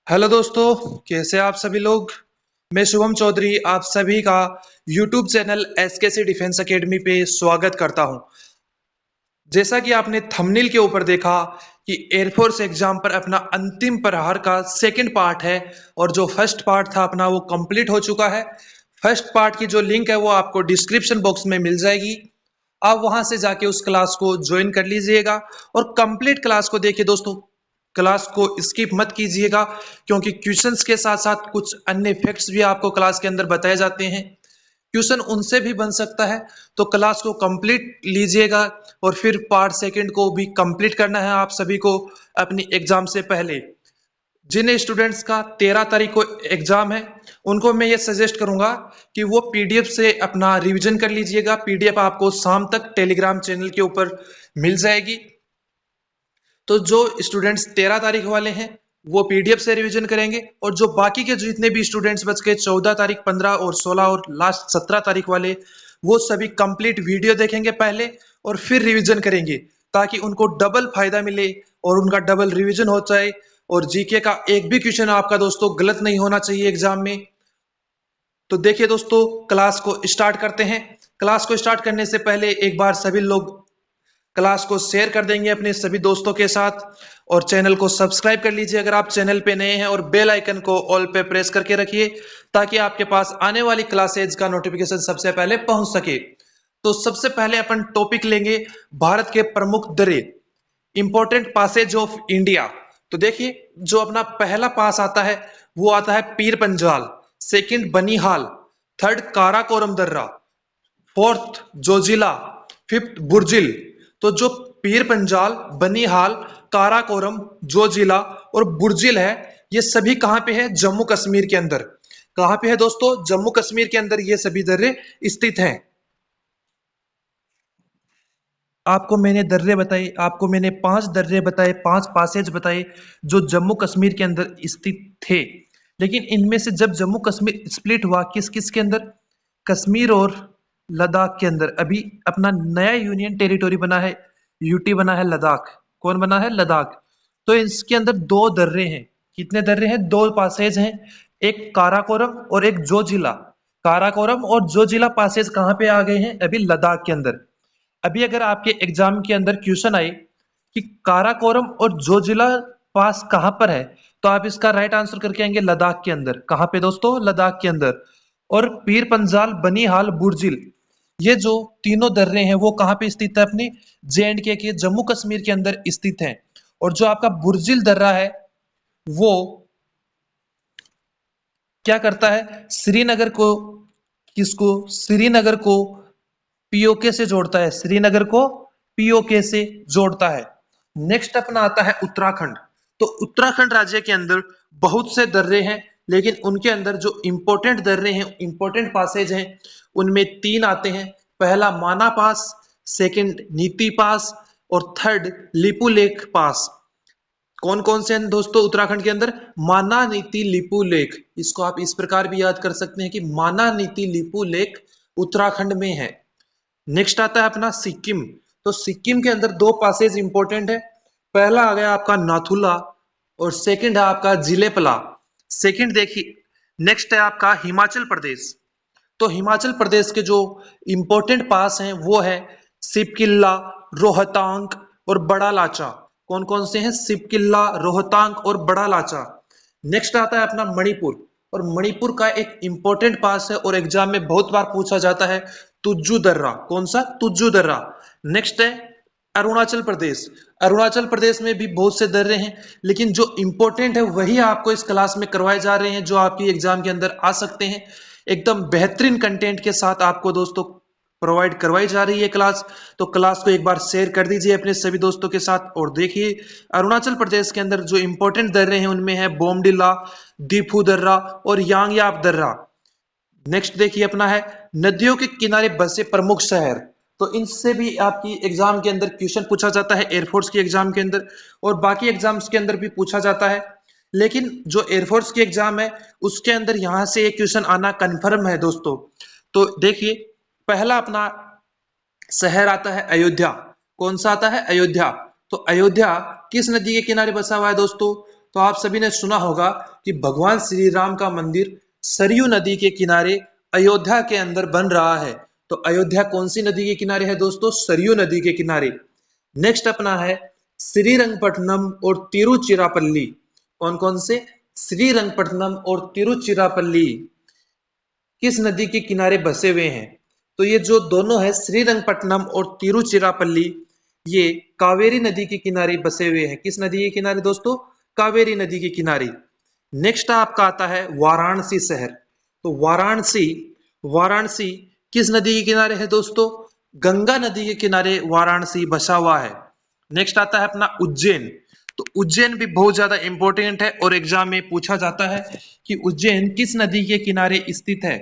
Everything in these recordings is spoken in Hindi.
हेलो दोस्तों, कैसे आप सभी लोग। मैं शुभम चौधरी आप सभी का यूट्यूब चैनल एसकेसी डिफेंस एकेडमी पे स्वागत करता हूं। जैसा कि आपने थंबनेल के ऊपर देखा कि एयरफोर्स एग्जाम पर अपना अंतिम प्रहार का सेकंड पार्ट है और जो फर्स्ट पार्ट था अपना वो कंप्लीट हो चुका है। फर्स्ट पार्ट की जो लिंक है वो आपको डिस्क्रिप्शन बॉक्स में मिल जाएगी। आप वहां से जाके उस क्लास को ज्वाइन कर लीजिएगा और कंप्लीट क्लास को देखिए दोस्तों। क्लास को स्किप मत कीजिएगा क्योंकि क्वेश्चंस के साथ साथ कुछ अन्य फैक्ट्स भी आपको क्लास के अंदर बताए जाते हैं। क्वेश्चन उनसे भी बन सकता है, तो क्लास को कंप्लीट लीजिएगा और फिर पार्ट सेकंड को भी कंप्लीट करना है आप सभी को अपनी एग्जाम से पहले। जिन स्टूडेंट्स का 13 तारीख को एग्जाम है उनको मैं ये सजेस्ट करूंगा कि वो पीडीएफ से अपना रिवीजन कर लीजिएगा। पीडीएफ आपको शाम तक टेलीग्राम चैनल के ऊपर मिल जाएगी। तो जो स्टूडेंट्स 13 तारीख वाले हैं वो पीडीएफ से रिवीजन करेंगे और जो बाकी के जितने भी स्टूडेंट्स बच के 14 तारीख, 15 और 16 और लास्ट 17 तारीख वाले, वो सभी कंप्लीट वीडियो देखेंगे पहले और फिर रिवीजन करेंगे ताकि उनको डबल फायदा मिले और उनका डबल रिवीजन हो जाए और जीके का एक भी क्वेश्चन आपका दोस्तों गलत नहीं होना चाहिए एग्जाम में। तो देखिए दोस्तों, क्लास को स्टार्ट करते हैं। क्लास को स्टार्ट करने से पहले एक बार सभी लोग क्लास को शेयर कर देंगे अपने सभी दोस्तों के साथ और चैनल को सब्सक्राइब कर लीजिए अगर आप चैनल पे नए हैं और बेल आइकन को ऑल पे प्रेस करके रखिए ताकि आपके पास आने वाली क्लासेज का नोटिफिकेशन सबसे पहले पहुंच सके। तो सबसे पहले अपन टॉपिक लेंगे भारत के प्रमुख दर्रे, इंपॉर्टेंट पासेज ऑफ इंडिया। तो देखिए, जो अपना पहला पास आता है वो आता है पीर पंजाल, सेकंड बनिहाल, थर्ड काराकोरम दर्रा, फोर्थ जोजिला, फिफ्थ बुर्जिल। तो जो पीर पंजाल, बनिहाल, काराकोरम, जोजिला और बुर्जिल है, ये सभी कहां पे है? जम्मू कश्मीर के अंदर। कहां पे है दोस्तों? जम्मू कश्मीर के अंदर ये सभी दर्रे स्थित हैं। आपको मैंने दर्रे बताए, आपको मैंने 5 दर्रे बताए, 5 पासेज बताए जो जम्मू कश्मीर के अंदर स्थित थे। लेकिन इनमें से जब जम्मू कश्मीर स्प्लिट हुआ किस किस के अंदर? कश्मीर और लद्दाख के अंदर। अभी अपना नया यूनियन टेरिटोरी बना है, यूटी बना है लद्दाख। कौन बना है? लद्दाख। तो इसके अंदर 2 दर्रे हैं। कितने दर्रे हैं? 2 पासेज हैं, एक काराकोरम और एक जोजिला। काराकोरम और जोजिला पासेज कहां पे आ गए हैं? अभी लद्दाख के अंदर। अभी अगर आपके एग्जाम के अंदर क्वेश्चन आए कि काराकोरम और जोजिला पास कहां पर है, तो आप इसका राइट आंसर करके आएंगे लद्दाख के अंदर। कहां पे दोस्तों? लद्दाख के अंदर। और पीर पंजाल, बनिहाल, बुर्जिल, ये जो तीनों दर्रे हैं वो कहां पे स्थित है? अपनी जे के जम्मू कश्मीर के अंदर स्थित है। और जो आपका बुर्जिल दर्रा है वो क्या करता है? श्रीनगर को, किसको? श्रीनगर को पीओके से जोड़ता है। श्रीनगर को पीओके से जोड़ता है। नेक्स्ट अपना आता है उत्तराखंड। तो उत्तराखंड राज्य के अंदर बहुत से दर्रे हैं, लेकिन उनके अंदर जो इंपॉर्टेंट दर्रे हैं, इंपॉर्टेंट पासेज हैं, उनमें 3 आते हैं। पहला माना पास, सेकंड नीति पास और थर्ड लिपुलेख पास। कौन कौन से हैं दोस्तों उत्तराखंड के अंदर? माना, नीति, लिपुलेख। इसको आप इस प्रकार भी याद कर सकते हैं कि माना, नीति, लिपुलेख उत्तराखंड में है। नेक्स्ट आता है अपना सिक्किम। तो सिक्किम के अंदर 2 पासेज इंपॉर्टेंट है। पहला आ गया आपका नाथुला और सेकंड है आपका जिलेपला। सेकंड देखिए। नेक्स्ट है आपका हिमाचल प्रदेश। तो हिमाचल प्रदेश के जो इंपॉर्टेंट पास हैं वो है सिपकिल्ला, रोहतांग और बड़ा लाचा। कौन कौन से हैं? सिपकिल्ला, रोहतांग और बड़ा लाचा। नेक्स्ट आता है अपना मणिपुर। और मणिपुर का एक इंपॉर्टेंट पास है और एग्जाम में बहुत बार पूछा जाता है, तुज्जू दर्रा। कौन सा? तुज्जू दर्रा। नेक्स्ट है अरुणाचल प्रदेश। अरुणाचल प्रदेश में भी बहुत से दर्रे हैं, लेकिन जो इंपॉर्टेंट है वही आपको इस क्लास में करवाए जा रहे हैं, जो आपकी एग्जाम के अंदर आ सकते हैं। एकदम बेहतरीन कंटेंट के साथ आपको दोस्तों प्रोवाइड करवाई जा रही है क्लास। तो क्लास को एक बार शेयर कर दीजिए अपने सभी दोस्तों के साथ। और देखिए, अरुणाचल प्रदेश के अंदर जो इंपॉर्टेंट दर्रे हैं उनमें है बोमडिला, दीफू दर्रा और यांगयाप दर्रा। नेक्स्ट देखिए अपना है नदियों के किनारे बसे प्रमुख शहर। तो इनसे भी आपकी एग्जाम के अंदर क्वेश्चन पूछा जाता है, एयरफोर्स की एग्जाम के अंदर और बाकी एग्जाम्स के अंदर भी पूछा जाता है। लेकिन जो एयरफोर्स की एग्जाम है उसके अंदर यहां से एक क्वेश्चन आना कंफर्म है दोस्तों। तो देखिए, पहला अपना शहर आता है अयोध्या। कौन सा आता है? अयोध्या। तो अयोध्या किस नदी के किनारे बसा हुआ है दोस्तों? तो आप सभी ने सुना होगा कि भगवान श्री राम का मंदिर सरयू नदी के किनारे अयोध्या के अंदर बन रहा है। तो अयोध्या कौन सी नदी के किनारे है दोस्तों? सरयू नदी के किनारे। नेक्स्ट अपना है श्रीरंगपट्टनम और तिरुचिरापल्ली। कौन कौन से? श्रीरंगपट्टनम और तिरुचिरापल्ली किस नदी के किनारे बसे हुए हैं? तो ये जो दोनों है श्रीरंगपट्टनम और तिरुचिरापल्ली, ये कावेरी नदी के किनारे बसे हुए हैं। किस नदी के किनारे दोस्तों? कावेरी नदी के किनारे। नेक्स्ट आपका आता है वाराणसी शहर। तो वाराणसी वाराणसी किस नदी के किनारे है दोस्तों? गंगा नदी के किनारे वाराणसी बसा हुआ है। नेक्स्ट आता है अपना उज्जैन। तो उज्जैन भी बहुत ज्यादा इंपॉर्टेंट है और एग्जाम में पूछा जाता है कि उज्जैन किस नदी के किनारे स्थित है।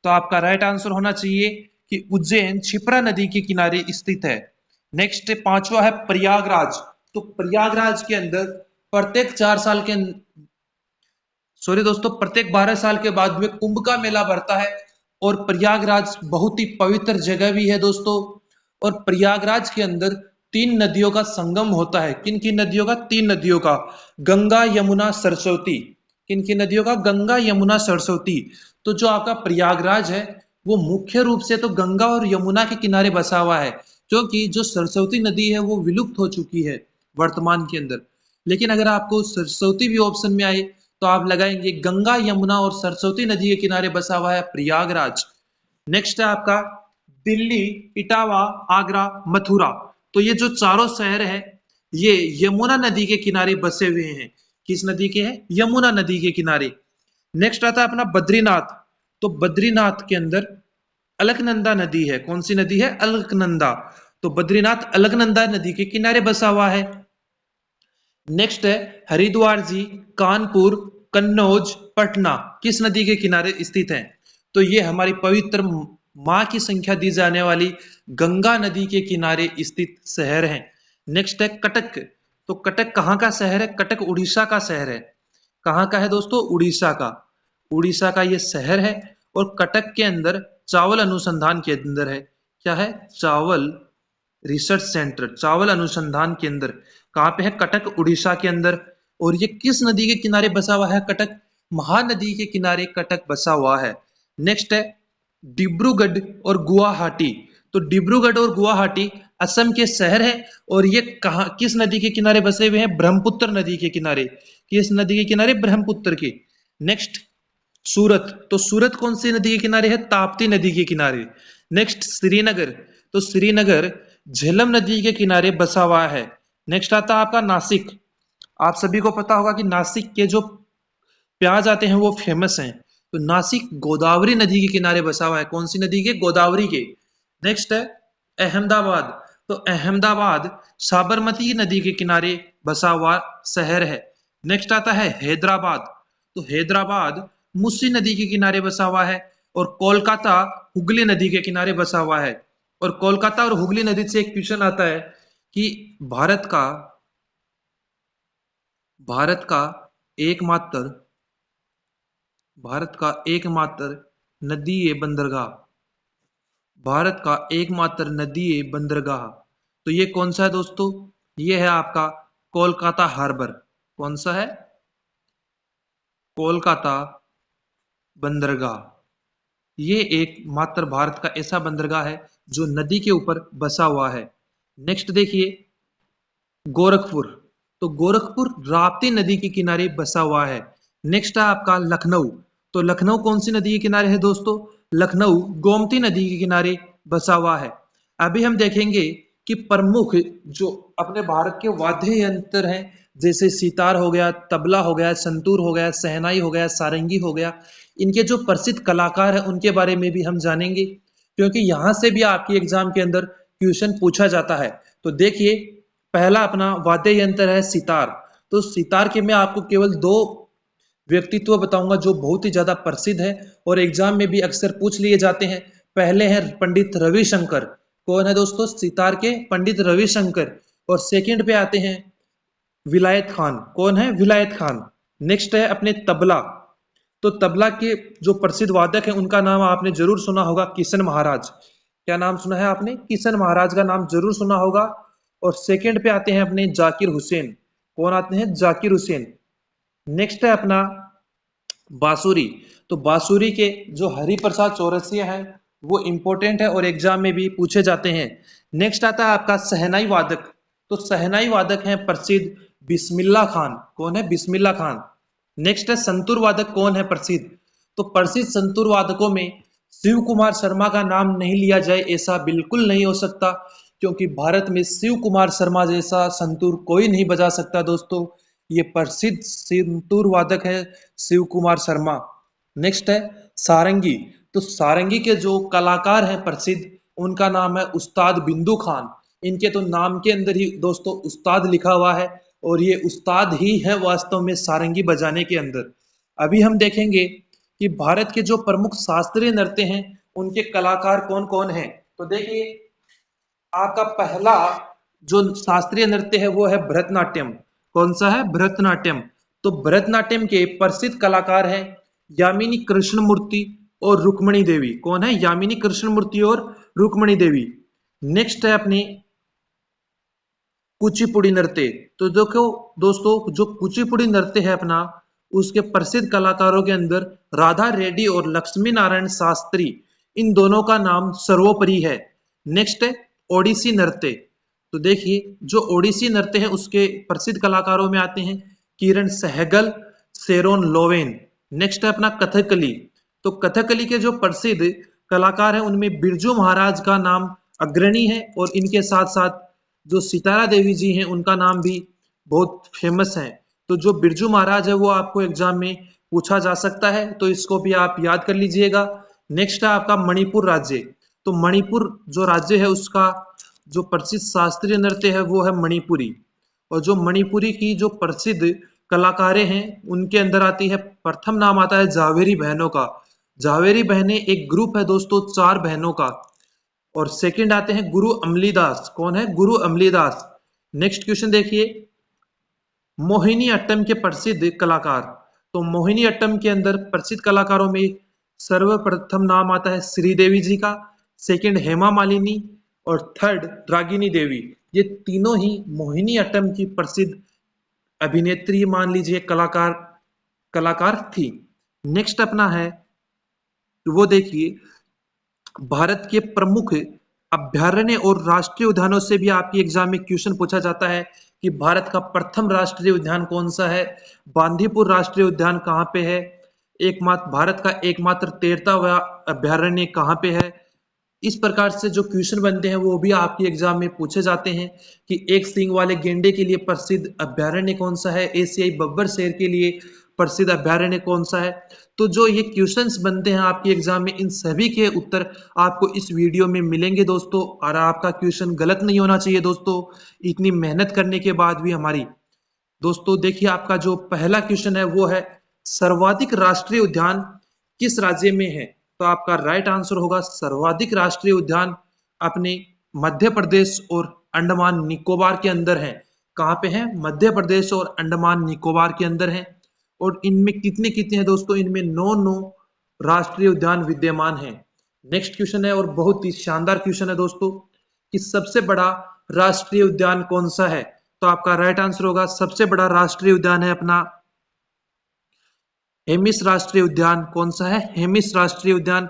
तो आपका राइट आंसर होना चाहिए कि उज्जैन क्षिप्रा नदी के किनारे स्थित है। नेक्स्ट पांचवा है प्रयागराज। तो प्रयागराज के अंदर प्रत्येक 4 साल के सॉरी दोस्तों प्रत्येक 12 साल के बाद में कुंभ का मेला भरता है और प्रयागराज बहुत ही पवित्र जगह भी है दोस्तों। और प्रयागराज के अंदर 3 नदियों का संगम होता है। किन किन नदियों का? 3 नदियों का, गंगा यमुना सरस्वती। किन किन नदियों का? गंगा यमुना सरस्वती। तो जो आपका प्रयागराज है वो मुख्य रूप से तो गंगा और यमुना के किनारे बसा हुआ है, क्योंकि जो सरस्वती नदी है वो विलुप्त हो चुकी है वर्तमान के अंदर। लेकिन अगर आपको सरस्वती भी ऑप्शन में आए तो आप लगाएंगे गंगा यमुना और सरस्वती नदी के किनारे बसा हुआ है प्रयागराज। नेक्स्ट है आपका दिल्ली, इटावा, आगरा, मथुरा। तो ये जो चारों शहर हैं ये यमुना नदी के किनारे बसे हुए हैं। किस नदी के हैं? यमुना नदी के किनारे। नेक्स्ट आता है अपना बद्रीनाथ। तो बद्रीनाथ के अंदर अलकनंदा नदी है। कौन सी नदी है? अलकनंदा। तो बद्रीनाथ अलकनंदा नदी के किनारे बसा हुआ है। नेक्स्ट है हरिद्वार जी, कानपुर, कन्नौज, पटना किस नदी के किनारे स्थित है? तो ये हमारी पवित्र मां की संख्या दी जाने वाली गंगा नदी के किनारे स्थित शहर हैं। नेक्स्ट है कटक। तो कटक कहाँ का शहर है? कटक उड़ीसा का शहर है। कहाँ का है दोस्तों? उड़ीसा का। उड़ीसा का ये शहर है और कटक के अंदर चावल अनुसंधान केंद्र है। क्या है? चावल रिसर्च सेंटर, चावल अनुसंधान केंद्र। कहाँ पे है? कटक उड़ीसा के अंदर। और ये किस नदी के किनारे बसा हुआ है? कटक महानदी के किनारे कटक बसा हुआ है। नेक्स्ट है डिब्रूगढ़ और गुवाहाटी। तो डिब्रूगढ़ और गुवाहाटी असम के शहर है और ये कहाँ किस नदी के किनारे बसे हुए हैं? ब्रह्मपुत्र नदी के किनारे। किस नदी के किनारे? ब्रह्मपुत्र के। नेक्स्ट सूरत। तो सूरत कौन सी नदी के किनारे है? ताप्ती नदी के किनारे। नेक्स्ट श्रीनगर। तो श्रीनगर झेलम नदी के किनारे बसा हुआ है। नेक्स्ट आता है आपका नासिक। आप सभी को पता होगा कि नासिक के जो प्याज आते हैं वो फेमस हैं। तो नासिक गोदावरी नदी के किनारे बसा हुआ है। कौन सी नदी के? गोदावरी के। नेक्स्ट है अहमदाबाद। तो अहमदाबाद साबरमती नदी के किनारे बसा हुआ शहर है। नेक्स्ट आता है हैदराबाद। तो हैदराबाद मुसी नदी के किनारे बसा हुआ है। और कोलकाता हुगली नदी के किनारे बसा हुआ है। और कोलकाता और हुगली नदी से एक क्वेश्चन आता है कि भारत का एकमात्र भारत का एकमात्र नदीय बंदरगाह भारत का एकमात्र नदीय बंदरगाह तो ये कौन सा है दोस्तों? ये है आपका कोलकाता हार्बर। कौन सा है? कोलकाता बंदरगाह। ये एक मात्र भारत का ऐसा बंदरगाह है जो नदी के ऊपर बसा हुआ है। नेक्स्ट देखिए गोरखपुर। तो गोरखपुर राप्ती नदी के किनारे बसा हुआ है। नेक्स्ट है आपका लखनऊ। तो लखनऊ कौन सी नदी के किनारे है दोस्तों? लखनऊ गोमती नदी के किनारे बसा हुआ है। अभी हम देखेंगे कि प्रमुख जो अपने भारत के वाद्य यंत्र हैं, जैसे सितार हो गया, तबला हो गया, संतूर हो गया, शहनाई हो गया, सारंगी हो गया, इनके जो प्रसिद्ध कलाकार हैं उनके बारे में भी हम जानेंगे, क्योंकि यहाँ से भी आपके एग्जाम के अंदर क्वेश्चन पूछा जाता है। तो देखिए पहला अपना वाद्य यंत्र है सितार। तो सितार के मैं आपको केवल 2 व्यक्तित्व बताऊंगा जो बहुत ही ज्यादा प्रसिद्ध है और एग्जाम में भी अक्सर पूछ लिए जाते हैं। पहले हैं पंडित रविशंकर। कौन है दोस्तों? सितार के पंडित रविशंकर। और सेकंड पे आते हैं विलायत खान। कौन है? विलायत खान। नेक्स्ट है अपने तबला। तो तबला के जो प्रसिद्ध वादक हैं उनका नाम आपने जरूर सुना होगा, किशन महाराज। क्या नाम सुना है आपने? किशन महाराज का नाम जरूर सुना होगा। और सेकंड पे आते हैं अपने जाकिर हुसैन। कौन आते हैं? जाकिर हुसैन। नेक्स्ट है अपना बांसुरी। तो बांसुरी के जो हरिप्रसाद चौरसिया है वो इंपॉर्टेंट है और एग्जाम में भी पूछे जाते हैं। नेक्स्ट आता है आपका शहनाई वादक। तो शहनाई वादक हैं प्रसिद्ध बिस्मिल्लाह खान। कौन है? बिस्मिल्लाह खान। नेक्स्ट है संतूर वादक। कौन है प्रसिद्ध? तो प्रसिद्ध संतूर वादकों में शिव कुमार शर्मा का नाम नहीं लिया जाए ऐसा बिल्कुल नहीं हो सकता, क्योंकि भारत में शिव कुमार शर्मा जैसा संतूर कोई नहीं बजा सकता दोस्तों। ये प्रसिद्ध संतूर वादक है शिव कुमार शर्मा। नेक्स्ट है सारंगी। तो सारंगी के जो कलाकार हैं प्रसिद्ध, उनका नाम है उस्ताद बिंदु खान। इनके तो नाम के अंदर ही दोस्तों उस्ताद लिखा हुआ है, और ये उस्ताद ही है वास्तव में सारंगी बजाने के अंदर। अभी हम देखेंगे कि भारत के जो प्रमुख शास्त्रीय नृत्य हैं उनके कलाकार कौन कौन हैं। तो देखिए, आपका पहला जो शास्त्रीय नृत्य है वो है भरतनाट्यम। कौन सा है? भरतनाट्यम। तो भरतनाट्यम के प्रसिद्ध कलाकार हैं यामिनी कृष्णमूर्ति और रुक्मणी देवी। कौन है? यामिनी कृष्णमूर्ति और रुक्मणी देवी। नेक्स्ट है अपनी कुचिपुड़ी नृत्य। तो देखो दोस्तों, जो कुचिपुड़ी नृत्य है अपना, उसके प्रसिद्ध कलाकारों के अंदर राधा रेड्डी और लक्ष्मी नारायण शास्त्री, इन दोनों का नाम सर्वोपरि है। नेक्स्ट है ओडिसी नृत्य। तो देखिए, जो ओडिसी नृत्य है उसके प्रसिद्ध कलाकारों में आते हैं किरण सहगल, शेरोन लोवेन। नेक्स्ट है अपना कथकली। तो कथकली के जो प्रसिद्ध कलाकार हैं उनमें बिरजू महाराज का नाम अग्रणी है, और इनके साथ साथ जो सितारा देवी जी हैं उनका नाम भी बहुत फेमस है। तो जो बिरजू महाराज है वो आपको एग्जाम में पूछा जा सकता है, तो इसको भी आप याद कर लीजिएगा। नेक्स्ट है आपका मणिपुर राज्य। तो मणिपुर जो राज्य है उसका जो प्रसिद्ध शास्त्रीय नृत्य है वो है मणिपुरी। और जो मणिपुरी की जो प्रसिद्ध कलाकारें हैं उनके अंदर आती है, प्रथम नाम आता है जावेरी बहनों का। जावेरी बहनें एक ग्रुप है दोस्तों 4 बहनों का। और सेकंड आते हैं गुरु अमलीदास। कौन है? गुरु अमलीदास। नेक्स्ट क्वेश्चन देखिए, मोहिनी अट्टम के प्रसिद्ध कलाकार। तो मोहिनी अट्टम के अंदर प्रसिद्ध कलाकारों में सर्वप्रथम नाम आता है श्रीदेवी जी का, सेकंड हेमा मालिनी और थर्ड रागिनी देवी। ये तीनों ही मोहिनी अट्टम की प्रसिद्ध अभिनेत्री मान लीजिए कलाकार थी। नेक्स्ट अपना है, वो देखिए, भारत के प्रमुख अभ्यारण्य और राष्ट्रीय उद्यानों से भी आपकी एग्जाम में क्वेश्चन पूछा जाता है कि भारत का प्रथम राष्ट्रीय उद्यान कौन सा है। बांदीपुर राष्ट्रीय उद्यान कहाँ पे है? एकमात्र भारत का एकमात्र 13वां अभ्यारण्य कहाँ पे है? इस प्रकार से जो क्वेश्चन बनते हैं वो भी आपकी एग्जाम में पूछे जाते हैं कि एक सींग वाले गेंडे के लिए प्रसिद्ध अभ्यारण्य कौन सा है, एशियाई बब्बर शेर के लिए प्रसिद्ध अभ्यारण्य कौन सा है। तो जो ये क्वेश्चंस बनते हैं आपके एग्जाम में, इन सभी के उत्तर आपको इस वीडियो में मिलेंगे दोस्तों, और आपका क्वेश्चन गलत नहीं होना चाहिए दोस्तों, इतनी मेहनत करने के बाद भी हमारी। दोस्तों देखिए, आपका जो पहला क्वेश्चन है वो है सर्वाधिक राष्ट्रीय उद्यान किस राज्य में है? तो आपका राइट आंसर होगा सर्वाधिक राष्ट्रीय उद्यान अपने मध्य प्रदेश और अंडमान निकोबार के अंदर है। कहाँ पे है? मध्य प्रदेश और अंडमान निकोबार के अंदर है। और इनमें कितने कितने हैं दोस्तों? इनमें 9 राष्ट्रीय उद्यान विद्यमान हैं। नेक्स्ट क्वेश्चन है और बहुत ही शानदार क्वेश्चन है दोस्तों, कि सबसे बड़ा राष्ट्रीय उद्यान कौन सा है? तो आपका राइट आंसर होगा सबसे बड़ा राष्ट्रीय उद्यान है अपना हेमिस राष्ट्रीय उद्यान। कौन सा है? हेमिस राष्ट्रीय उद्यान।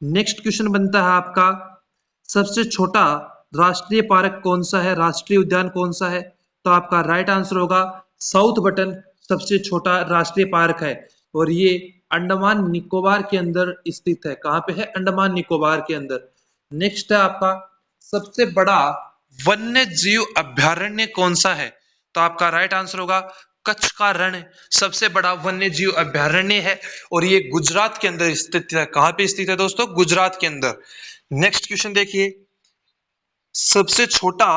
नेक्स्ट क्वेश्चन बनता है आपका, सबसे छोटा राष्ट्रीय पार्क कौन सा है? राष्ट्रीय उद्यान कौन सा है? तो आपका राइट आंसर होगा साउथ बटन सबसे छोटा राष्ट्रीय पार्क है, और ये अंडमान निकोबार के अंदर स्थित है। कहाँ पे है? अंडमान निकोबार के अंदर। नेक्स्ट है आपका, सबसे बड़ा वन्य जीव अभ्यारण्य कौन सा है? तो आपका राइट आंसर होगा कच्छ का रण सबसे बड़ा वन्य जीव अभ्यारण्य है, और ये गुजरात के अंदर स्थित है। कहाँ पे स्थित है दोस्तों? गुजरात के अंदर। नेक्स्ट क्वेश्चन देखिए, सबसे छोटा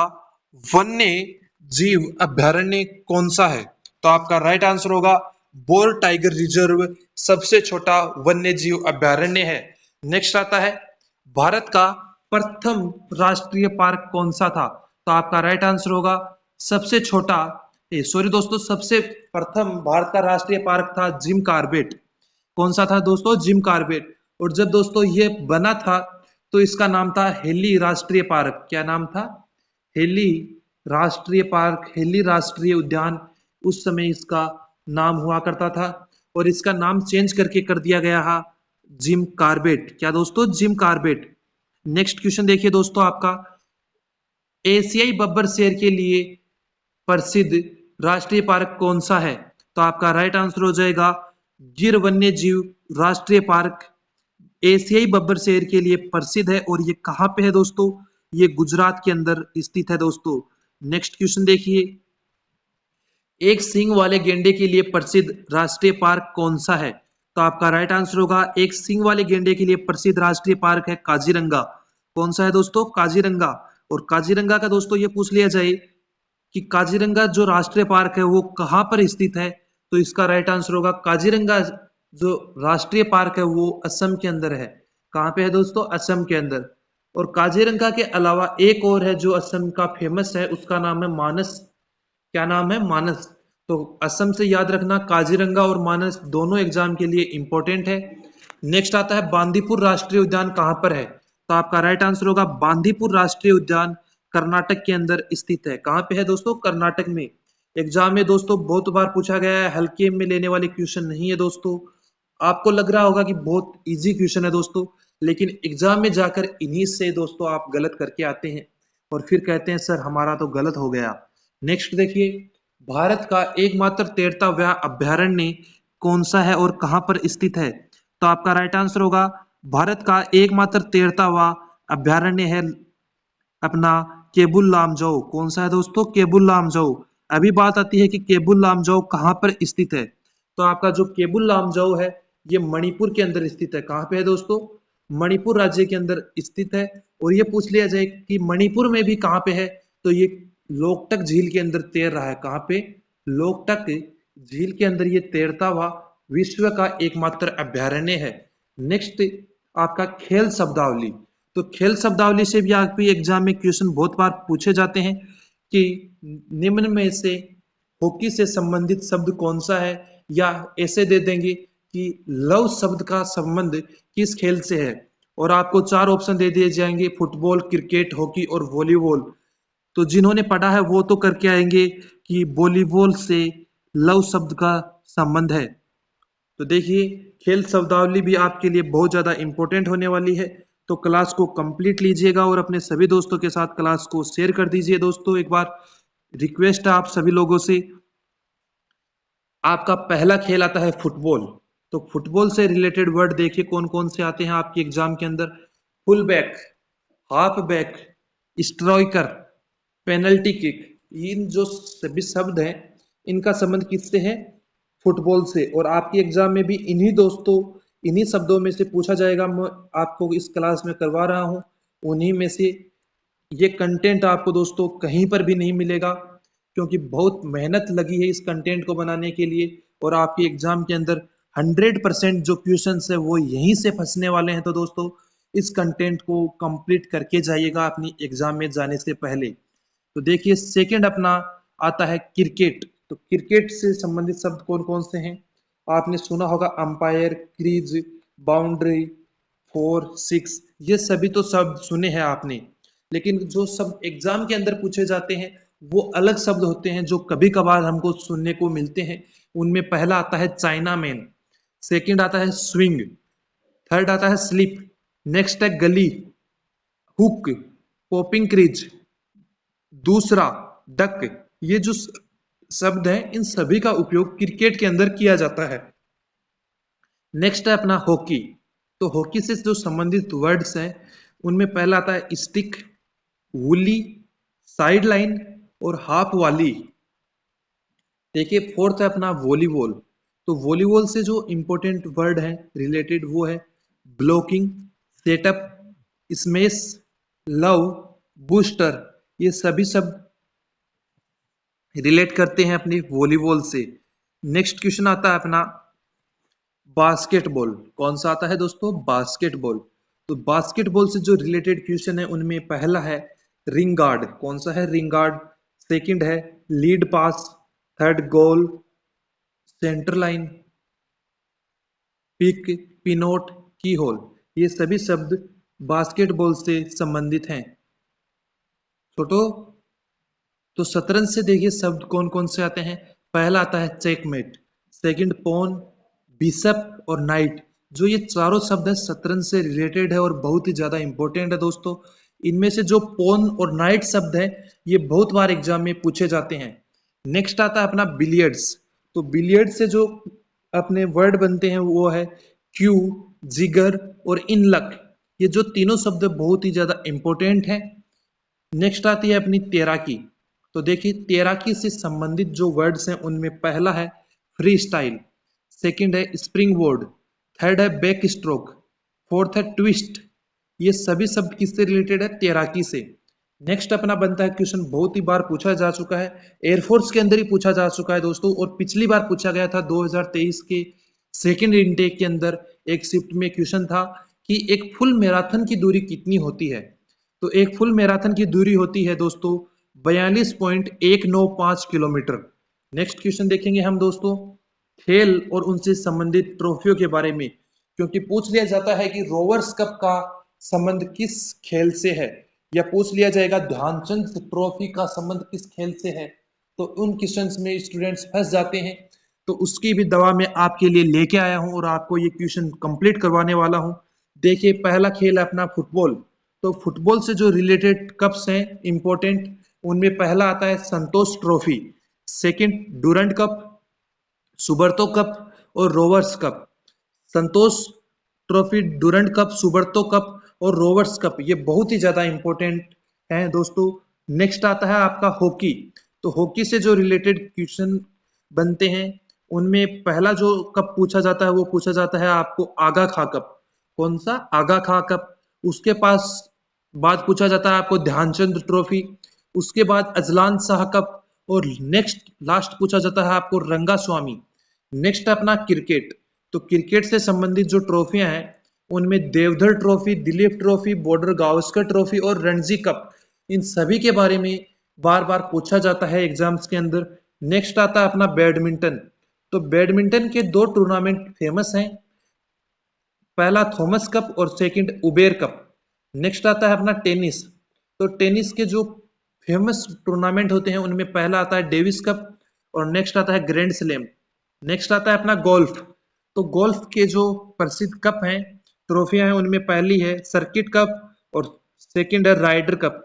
वन्य जीव अभ्यारण्य कौन सा है? तो आपका राइट आंसर होगा बोर टाइगर रिजर्व सबसे छोटा वन्य जीव अभ्यारण्य है। नेक्स्ट आता है, भारत का प्रथम राष्ट्रीय पार्क कौन सा था? तो आपका राइट आंसर होगा सबसे छोटा, सॉरी दोस्तों, सबसे प्रथम भारत का राष्ट्रीय पार्क था जिम कार्बेट। कौन सा था दोस्तों? Jim Corbett. और जब दोस्तों ये बना था तो इसका नाम था हेली राष्ट्रीय पार्क। क्या नाम था? हेली राष्ट्रीय पार्क, हेली राष्ट्रीय उद्यान उस समय इसका नाम हुआ करता था और इसका नाम चेंज करके कर दिया गया है जिम कार्बेट। क्या दोस्तों? Jim Corbett. नेक्स्ट क्वेश्चन देखिए दोस्तों आपका, एशियाई बब्बर शेर के लिए प्रसिद्ध राष्ट्रीय पार्क कौन सा है? तो आपका राइट आंसर हो जाएगा गिर वन्य जीव राष्ट्रीय पार्क एशियाई बब्बर शेर के लिए प्रसिद्ध है। और ये कहाँ पे है दोस्तों? ये गुजरात के अंदर स्थित है दोस्तों। नेक्स्ट क्वेश्चन देखिए, एक सींग वाले गेंडे के लिए प्रसिद्ध राष्ट्रीय पार्क कौन सा है? तो आपका राइट आंसर होगा एक सींग वाले गेंडे के लिए प्रसिद्ध राष्ट्रीय पार्क है काजीरंगा। कौन सा है दोस्तों? काजीरंगा। और काजीरंगा का दोस्तों ये पूछ लिया जाए कि काजीरंगा जो राष्ट्रीय पार्क है वो कहाँ पर स्थित है, तो इसका राइट आंसर होगा काजीरंगा जो राष्ट्रीय पार्क है वो असम के अंदर है। कहाँ पे है दोस्तों? असम के अंदर। और काजीरंगा के अलावा एक और है जो असम का फेमस है, उसका नाम है मानस। क्या नाम है? मानस। तो असम से याद रखना, काजीरंगा और मानस दोनों एग्जाम के लिए इंपॉर्टेंट है। नेक्स्ट आता है बांदीपुर राष्ट्रीय उद्यान कहाँ पर है? तो आपका राइट आंसर होगा बांदीपुर राष्ट्रीय उद्यान कर्नाटक के अंदर स्थित है। कहाँ पे है दोस्तों? कर्नाटक में। एग्जाम में दोस्तों बहुत बार पूछा गया है, हल्के में लेने वाले क्वेश्चन नहीं है दोस्तों। आपको लग रहा होगा कि बहुत इजी क्वेश्चन है दोस्तों, लेकिन एग्जाम में जाकर इन्हीं से दोस्तों आप गलत करके आते हैं और फिर कहते हैं सर हमारा तो गलत हो गया। नेक्स्ट देखिए, भारत का एकमात्र तैरता हुआ अभ्यारण्य कौन सा है और कहां पर स्थित है? तो आपका राइट आंसर होगा भारत का एकमात्र तैरता हुआ अभ्यारण्य है अपना केबुल लामजाओ। कौन सा है दोस्तों? केबुल लामजाओ। अभी बात आती है कि केबुल लामजाओ कहां पर स्थित है। तो आपका जो केबुल लामजाओ है ये मणिपुर के अंदर स्थित है। कहां पे है दोस्तों? मणिपुर राज्य के अंदर स्थित है। और ये पूछ लिया जाए कि मणिपुर में भी कहां पे है, तो ये लोकटक झील के अंदर तैर रहा है। कहां पे? लोकटक झील के अंदर ये तैरता हुआ विश्व का एकमात्र अभ्यारण्य है। नेक्स्ट आपका खेल शब्दावली। तो खेल शब्दावली से भी आपके एग्जाम में क्वेश्चन बहुत बार पूछे जाते हैं कि निम्न में से हॉकी से संबंधित शब्द कौन सा है, या ऐसे दे देंगे कि लव शब्द का संबंध किस खेल से है। और आपको चार ऑप्शन दे दिए जाएंगे, फुटबॉल, क्रिकेट, हॉकी और वॉलीबॉल। तो जिन्होंने पढ़ा है वो तो करके आएंगे कि वॉलीबॉल से लव शब्द का संबंध है। तो देखिए खेल शब्दावली भी आपके लिए बहुत ज़्यादा इंपॉर्टेंट होने वाली है। तो क्लास को कंप्लीट लीजिएगा और अपने सभी दोस्तों के साथ क्लास को शेयर कर दीजिए दोस्तों। एक बार रिक्वेस्ट है आप सभी लोगों से। आपका पहला खेल आता है फुटबॉल। तो फुटबॉल से रिलेटेड वर्ड देखिए कौन कौन से आते हैं आपके एग्जाम के अंदर। Full back, half back, striker, penalty kick. इन जो सभी शब्द हैं इनका संबंध किससे है? फुटबॉल से। और आपके एग्जाम में भी इन्हीं दोस्तों इन्हीं शब्दों में से पूछा जाएगा। मैं आपको इस क्लास में करवा रहा हूं उन्हीं में से। ये कंटेंट आपको दोस्तों कहीं पर भी नहीं मिलेगा, क्योंकि बहुत मेहनत लगी है इस कंटेंट को बनाने के लिए। और आपके एग्जाम के अंदर 100% जो क्वेश्चन है वो यहीं से फंसने वाले हैं। तो दोस्तों इस कंटेंट को कंप्लीट करके जाइएगा अपनी एग्जाम में जाने से पहले। तो देखिए सेकंड अपना आता है क्रिकेट। तो क्रिकेट से संबंधित शब्द कौन कौन से हैं? आपने सुना होगा अंपायर, क्रीज, बाउंड्री, 4, 6। ये सभी तो शब्द सुने हैं आपने, लेकिन जो शब्द एग्जाम के अंदर पूछे जाते हैं वो अलग शब्द होते हैं जो कभी कभार हमको सुनने को मिलते हैं। उनमें पहला आता है चाइना मैन, सेकंड आता है स्विंग, थर्ड आता है स्लिप, नेक्स्ट है गली, हुक, पॉपिंग क्रीज, दूसरा डक। ये जो शब्द हैं इन सभी का उपयोग क्रिकेट के अंदर किया जाता है। नेक्स्ट है अपना हॉकी। तो हॉकी से जो संबंधित वर्ड्स हैं उनमें पहला आता है स्टिक, वुली, साइड लाइन और हाफ वाली। देखिए फोर्थ है अपना वॉलीबॉल। तो वॉलीबॉल से जो इंपॉर्टेंट वर्ड है रिलेटेड वो है blocking, setup, smash, love, booster. ये सभी शब्द रिलेट करते हैं अपनी वॉलीबॉल से। नेक्स्ट क्वेश्चन आता है अपना बास्केटबॉल। कौन सा आता है दोस्तों? बास्केटबॉल। तो बास्केटबॉल से जो रिलेटेड क्वेश्चन है उनमें पहला है रिंग गार्ड। कौन सा है? Ring guard. सेकंड है lead pass, third goal, centre line, pick, पिनोट, की होल। ये सभी शब्द बास्केटबॉल से संबंधित हैं। छोटो तो शतरंज से देखिए शब्द कौन कौन से आते हैं। पहला आता है चेकमेट, सेकंड पॉन, बिशप और नाइट। जो ये चारों शब्द है शतरंज से रिलेटेड है और बहुत ही ज्यादा इंपॉर्टेंट है दोस्तों। इनमें से जो पॉन और नाइट शब्द है ये बहुत बार एग्जाम में पूछे जाते हैं। नेक्स्ट आता है अपना बिलियर्ड्स। तो बिलियर्ड्स से जो अपने वर्ड बनते हैं वो है क्यू, जिगर और इन लक। ये जो तीनों शब्द बहुत ही ज्यादा इंपॉर्टेंट है। नेक्स्ट आती है अपनी तैराकी। तो देखिए तैराकी से संबंधित जो वर्ड्स हैं उनमें पहला है फ्री स्टाइल, सेकेंड है स्प्रिंग बोर्ड, थर्ड है बैक स्ट्रोक, फोर्थ है ट्विस्ट। ये सभी शब्द किससे रिलेटेड है? तैराकी से। नेक्स्ट अपना बनता है क्वेश्चन, बहुत ही बार पूछा जा चुका है, एयरफोर्स के अंदर ही पूछा जा चुका है दोस्तों, और पिछली बार पूछा गया था 2023 के सेकेंड इनटेक के अंदर। एक शिफ्ट में क्वेश्चन था कि एक फुल मैराथन की दूरी कितनी होती है? तो एक फुल मैराथन की दूरी होती है दोस्तों 42.195 किलोमीटर। नेक्स्ट क्वेश्चन देखेंगे हम दोस्तों खेल और उनसे संबंधित ट्रॉफियों के बारे में, क्योंकि पूछ लिया जाता है कि रोवर्स कप का संबंध किस खेल से है, या पूछ लिया जाएगा ध्यानचंद ट्रॉफी का संबंध किस खेल से है। तो उन क्वेश्चंस में स्टूडेंट्स फंस जाते हैं, तो उसकी भी दवा मैं आपके लिए लेके आया हूं और आपको ये क्वेश्चन कंप्लीट करवाने वाला हूं। देखिए पहला खेल है अपना फुटबॉल। तो फुटबॉल से जो रिलेटेड कप्स हैं इंपॉर्टेंट, उनमें पहला आता है Santosh trophy, second Durand cup, Subroto cup और Rovers cup. Santosh trophy, Durand cup, Subroto cup और रोवर्स कप ये बहुत ही ज्यादा इंपॉर्टेंट है दोस्तों। नेक्स्ट आता है आपका हॉकी। तो हॉकी से जो रिलेटेड क्वेश्चन बनते हैं उनमें पहला जो कप पूछा जाता है वो पूछा जाता है आपको आगा खा कप। कौन सा? आगा खा कप। उसके पास बाद पूछा जाता है आपको ध्यानचंद ट्रॉफी, उसके बाद अजलान शाह कप, और नेक्स्ट लास्ट पूछा जाता है आपको रंगा स्वामी। नेक्स्ट अपना क्रिकेट। तो क्रिकेट से संबंधित जो ट्रॉफियां हैं उनमें Deodhar trophy, Duleep trophy, border Gavaskar trophy और रणजी कप, इन सभी के बारे में बार बार पूछा जाता है एग्जाम्स के अंदर। नेक्स्ट आता है अपना बैडमिंटन। तो बैडमिंटन के दो टूर्नामेंट फेमस हैं, पहला थॉमस कप और सेकंड उबेर कप। नेक्स्ट आता है अपना टेनिस। तो टेनिस के जो फेमस टूर्नामेंट होते हैं उनमें पहला आता है डेविस कप और नेक्स्ट आता है ग्रैंड स्लैम। नेक्स्ट आता है अपना गोल्फ। तो गोल्फ के जो प्रसिद्ध कप हैं, ट्रॉफियां हैं, उनमें पहली है सर्किट कप और सेकंड है राइडर कप।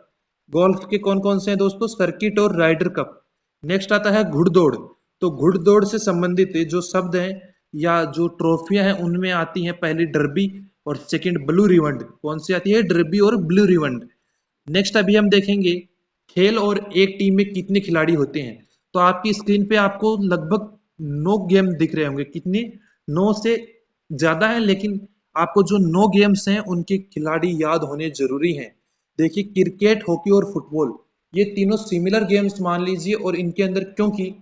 गोल्फ के कौन कौन से हैं दोस्तों? सर्किट और राइडर कप। नेक्स्ट आता है घुड़दौड़। तो घुड़दौड़ से संबंधित जो शब्द हैं या जो ट्रॉफियां हैं उनमें आती हैं पहली डर्बी और सेकंड ब्लू रिबन। कौन सी आती है? डर्बी और ब्लू रिबन। नेक्स्ट अभी हम देखेंगे खेल और एक टीम में कितने खिलाड़ी होते हैं। तो आपकी स्क्रीन पे आपको लगभग 9 गेम दिख रहे होंगे। कितने? 9 से ज्यादा है, लेकिन आपको जो 9 गेम्स हैं उनके खिलाड़ी याद होने जरूरी हैं। देखिए क्रिकेट, हॉकी और फुटबॉल ये तीनों सिमिलर गेम्स मान लीजिए, और इनके अंदर क्योंकि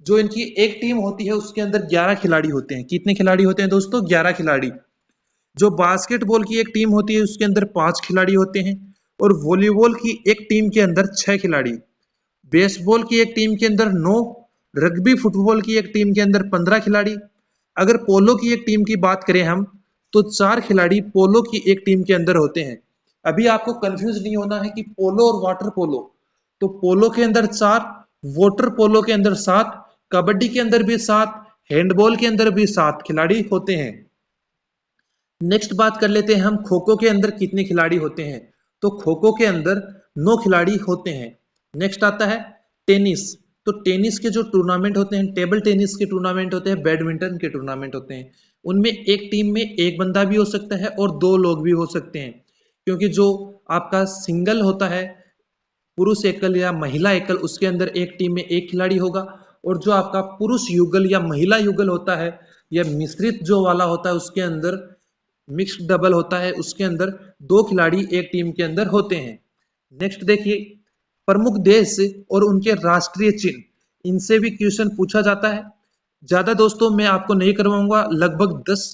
जो इनकी एक टीम होती है उसके अंदर 11 खिलाड़ी होते हैं। कितने खिलाड़ी होते हैं दोस्तों? 11 खिलाड़ी। जो बास्केटबॉल की एक टीम होती है उसके अंदर 5 खिलाड़ी होते हैं, और वॉलीबॉल की एक टीम के अंदर 6 खिलाड़ी, बेसबॉल की एक टीम के अंदर 9, रग्बी फुटबॉल की एक टीम के अंदर 15 खिलाड़ी। अगर पोलो की एक टीम की बात करें हम, तो 4 खिलाड़ी पोलो की एक टीम के अंदर होते हैं। अभी आपको कंफ्यूज नहीं होना है कि पोलो और वाटर पोलो। तो पोलो के अंदर 4, वाटर पोलो के अंदर 7, कबड्डी के अंदर भी 7, हैंडबॉल के अंदर भी 7 खिलाड़ी होते हैं। नेक्स्ट बात कर लेते हैं हम खो खो के अंदर कितने खिलाड़ी होते हैं। तो खो खो के अंदर 9 खिलाड़ी होते हैं। नेक्स्ट आता है टेनिस। तो टेनिस के जो टूर्नामेंट होते हैं, टेबल टेनिस के टूर्नामेंट होते हैं, बैडमिंटन के टूर्नामेंट होते हैं, उनमें एक टीम में एक बंदा भी हो सकता है और 2 लोग भी हो सकते हैं। क्योंकि जो आपका सिंगल होता है, पुरुष एकल या महिला एकल, उसके अंदर एक टीम में एक खिलाड़ी होगा, और जो आपका पुरुष युगल या महिला युगल होता है या मिश्रित जो वाला होता है उसके अंदर मिक्स्ड डबल होता है, उसके अंदर 2 खिलाड़ी एक टीम के अंदर होते हैं। नेक्स्ट देखिए प्रमुख देश और उनके राष्ट्रीय चिन्ह, इनसे भी क्वेश्चन पूछा जाता है। ज्यादा दोस्तों मैं आपको नहीं करवाऊंगा, लगभग 10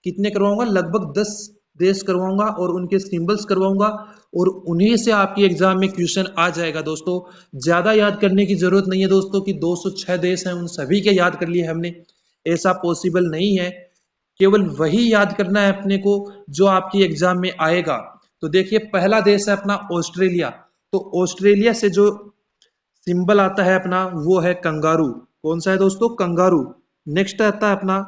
कितने करवाऊंगा, लगभग 10 देश करवाऊंगा और उनके सिंबल्स करवाऊंगा, और उन्हीं से आपकी एग्जाम में क्वेश्चन आ जाएगा दोस्तों। ज्यादा याद करने की जरूरत नहीं है दोस्तों कि 206 देश हैं उन सभी के याद कर लिए हमने, ऐसा पॉसिबल नहीं है। केवल वही याद करना है अपने को जो आपकी एग्जाम में आएगा। तो देखिए पहला देश है अपना ऑस्ट्रेलिया। तो ऑस्ट्रेलिया से जो सिंबल आता है अपना वो है कंगारू। कौन सा है दोस्तों? कंगारू। नेक्स्ट आता है अपना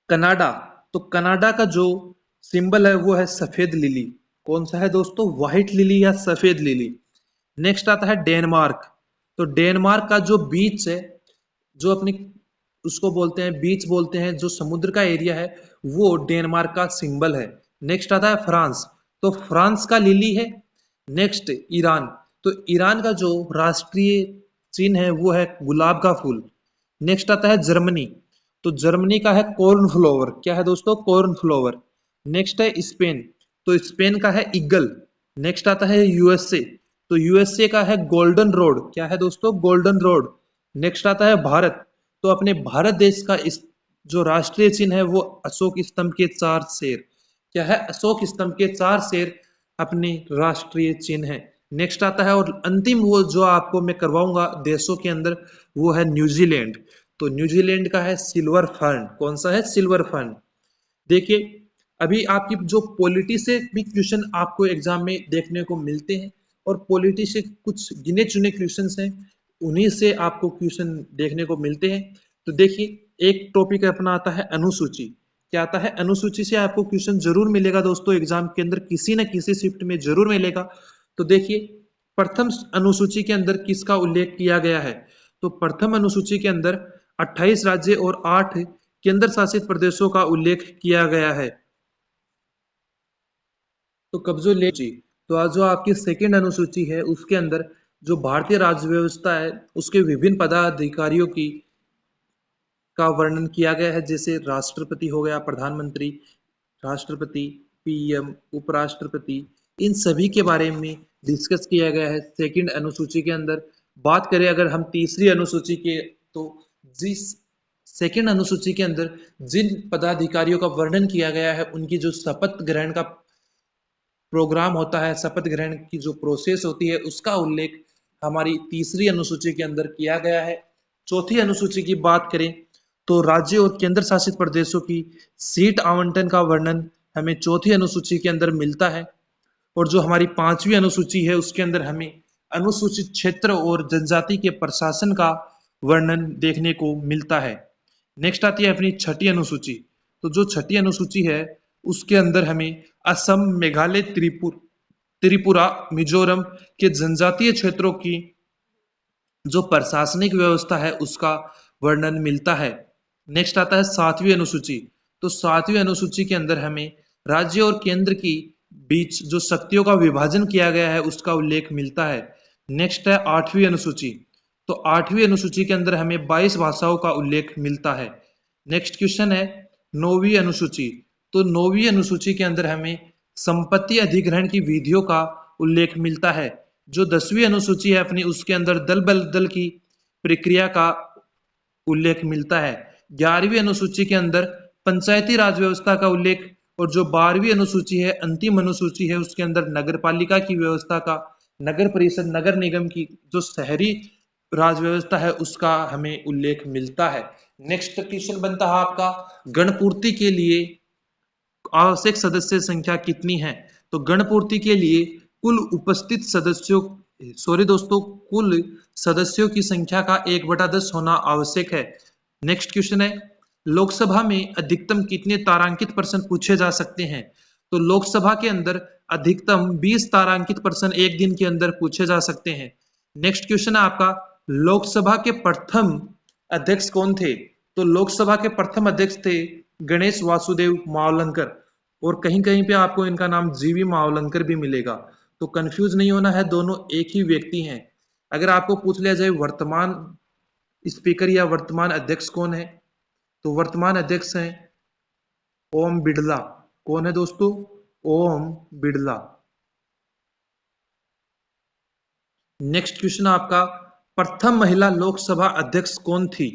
कनाडा। तो कनाडा का जो सिंबल है वो है सफेद लिली। कौन सा है दोस्तों? व्हाइट लिली या सफेद लिली। नेक्स्ट आता है डेनमार्क। तो डेनमार्क का जो बीच है, जो अपनी उसको बोलते हैं बीच बोलते हैं, जो समुद्र का एरिया है, वो डेनमार्क का सिंबल है। नेक्स्ट आता है फ्रांस। तो फ्रांस का लिली है। Next Iran. तो ईरान का जो राष्ट्रीय चिन्ह है वो है गुलाब का फूल। नेक्स्ट आता है जर्मनी। तो जर्मनी का है कॉर्न फ्लोवर। क्या है दोस्तों? Corn flower. नेक्स्ट है स्पेन। तो स्पेन का है ईगल। नेक्स्ट आता है यूएसए। तो यूएसए का है गोल्डन रोड। क्या है दोस्तों? Golden road. नेक्स्ट आता है भारत। तो अपने भारत देश का इस जो राष्ट्रीय चिन्ह है वो अशोक स्तंभ के 4 शेर। क्या है? अशोक स्तंभ के 4 शेर अपने राष्ट्रीय चिन्ह है। नेक्स्ट आता है और अंतिम वो जो आपको मैं करवाऊंगा देशों के अंदर, वो है न्यूजीलैंड। तो न्यूजीलैंड का है सिल्वर फर्न। कौन सा है? Silver fern. देखिए, अभी आपकी जो पॉलिटी से भी क्वेश्चन आपको एग्जाम में देखने को मिलते हैं, और पॉलिटी से कुछ गिने चुने क्वेश्चन हैं, उन्हीं से आपको क्वेश्चन देखने को मिलते हैं। तो देखिए, एक टॉपिक अपना आता है अनुसूची। क्या आता है? अनुसूची से आपको क्वेश्चन जरूर मिलेगा दोस्तों, एग्जाम के अंदर किसी न किसी शिफ्ट में जरूर मिलेगा। तो देखिए, प्रथम अनुसूची के अंदर किसका उल्लेख किया गया है? तो प्रथम अनुसूची के अंदर 28 राज्य और 8 केंद्र शासित प्रदेशों का उल्लेख किया गया है। तो कब्जों ले जी। तो आज जो आपकी सेकंड अनुसूची है उसके अंदर जो भारतीय राज्य व्यवस्था है उसके विभिन्न पदाधिकारियों की का वर्णन किया गया है, जैसे राष्ट्रपति हो गया, प्रधानमंत्री, राष्ट्रपति, पीएम, उपराष्ट्रपति, इन सभी के बारे में डिस्कस किया गया है सेकंड अनुसूची के अंदर। बात करें अगर हम तीसरी अनुसूची के, तो जिस सेकंड अनुसूची के अंदर जिन पदाधिकारियों का वर्णन किया गया है उनकी जो शपथ ग्रहण का प्रोग्राम होता है, शपथ ग्रहण की जो प्रोसेस होती है, उसका उल्लेख हमारी तीसरी अनुसूची के अंदर किया गया है। चौथी अनुसूची की बात करें तो राज्य और केंद्र शासित प्रदेशों की सीट आवंटन का वर्णन हमें चौथी अनुसूची के अंदर मिलता है। और जो हमारी पांचवी अनुसूची है उसके अंदर हमें अनुसूचित क्षेत्र और जनजाति के प्रशासन का वर्णन देखने को मिलता है। नेक्स्ट आती है अपनी छठी अनुसूची। तो जो छठी अनुसूची है उसके अंदर हमें असम, मेघालय, त्रिपुरा, मिजोरम के जनजातीय क्षेत्रों की जो प्रशासनिक व्यवस्था है उसका वर्णन मिलता है। नेक्स्ट आता है सातवीं अनुसूची। तो सातवीं अनुसूची के अंदर हमें राज्य और केंद्र की बीच जो शक्तियों का विभाजन किया गया है उसका उल्लेख मिलता है। नेक्स्ट है आठवीं अनुसूची। तो आठवीं अनुसूची के अंदर हमें 22 भाषाओं का उल्लेख मिलता है। नेक्स्ट क्वेश्चन है नौवीं अनुसूची। तो नौवीं अनुसूची के अंदर हमें संपत्ति अधिग्रहण की विधियों का उल्लेख मिलता है। जो 10वीं अनुसूची है अपनी उसके अंदर दल बदल की प्रक्रिया का उल्लेख मिलता है। 11वीं अनुसूची के अंदर पंचायती राज व्यवस्था का उल्लेख, और जो 12वीं अनुसूची है अंतिम अनुसूची है उसके अंदर नगर पालिका की व्यवस्था का, नगर परिषद, नगर निगम की जो शहरी राज व्यवस्था है उसका हमें उल्लेख मिलता है। नेक्स्ट क्वेश्चन बनता है आपका गणपूर्ति के लिए आवश्यक सदस्य संख्या कितनी है? तो गणपूर्ति के लिए कुल उपस्थित सदस्यों, सॉरी दोस्तों, कुल सदस्यों की संख्या का 1/10 होना आवश्यक है। नेक्स्ट क्वेश्चन है लोकसभा में अधिकतम कितने तारांकित प्रश्न पूछे जा सकते हैं? तो लोकसभा के अंदर अधिकतम 20 तारांकित प्रश्न एक दिन के अंदर पूछे जा सकते हैं। नेक्स्ट क्वेश्चन है आपका लोकसभा के प्रथम अध्यक्ष कौन थे? तो लोकसभा के प्रथम अध्यक्ष थे गणेश वासुदेव मावलंकर, और कहीं कहीं पे आपको इनका नाम जीवी मावलंकर भी मिलेगा। तो कंफ्यूज नहीं होना है, दोनों एक ही व्यक्ति हैं। अगर आपको पूछ लिया जाए वर्तमान स्पीकर या वर्तमान अध्यक्ष कौन है, तो वर्तमान अध्यक्ष हैं ओम बिड़ला। कौन है दोस्तों? ओम बिड़ला। नेक्स्ट क्वेश्चन आपका प्रथम महिला लोकसभा अध्यक्ष कौन थी?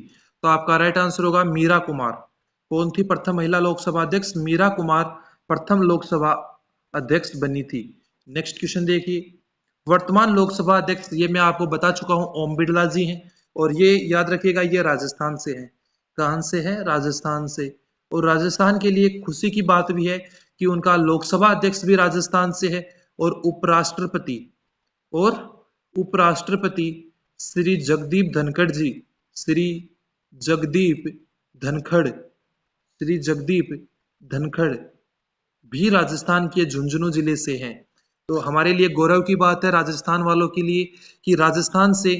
तो आपका राइट आंसर होगा मीरा कुमार। कौन थी प्रथम महिला लोकसभा अध्यक्ष? मीरा कुमार प्रथम लोकसभा अध्यक्ष बनी थी। नेक्स्ट क्वेश्चन देखिए, वर्तमान लोकसभा अध्यक्ष ये मैं आपको बता चुका हूं ओम बिड़ला जी हैं, और ये याद रखिएगा ये राजस्थान से है। कहां से है? राजस्थान से। और राजस्थान के लिए खुशी की बात भी है कि उनका लोकसभा अध्यक्ष भी राजस्थान से है, और उपराष्ट्रपति श्री जगदीप धनखड़ जी, श्री जगदीप धनखड़, श्री जगदीप धनखड़ भी राजस्थान के झुंझुनू जिले से हैं। तो हमारे लिए गौरव की बात है राजस्थान वालों के लिए कि राजस्थान से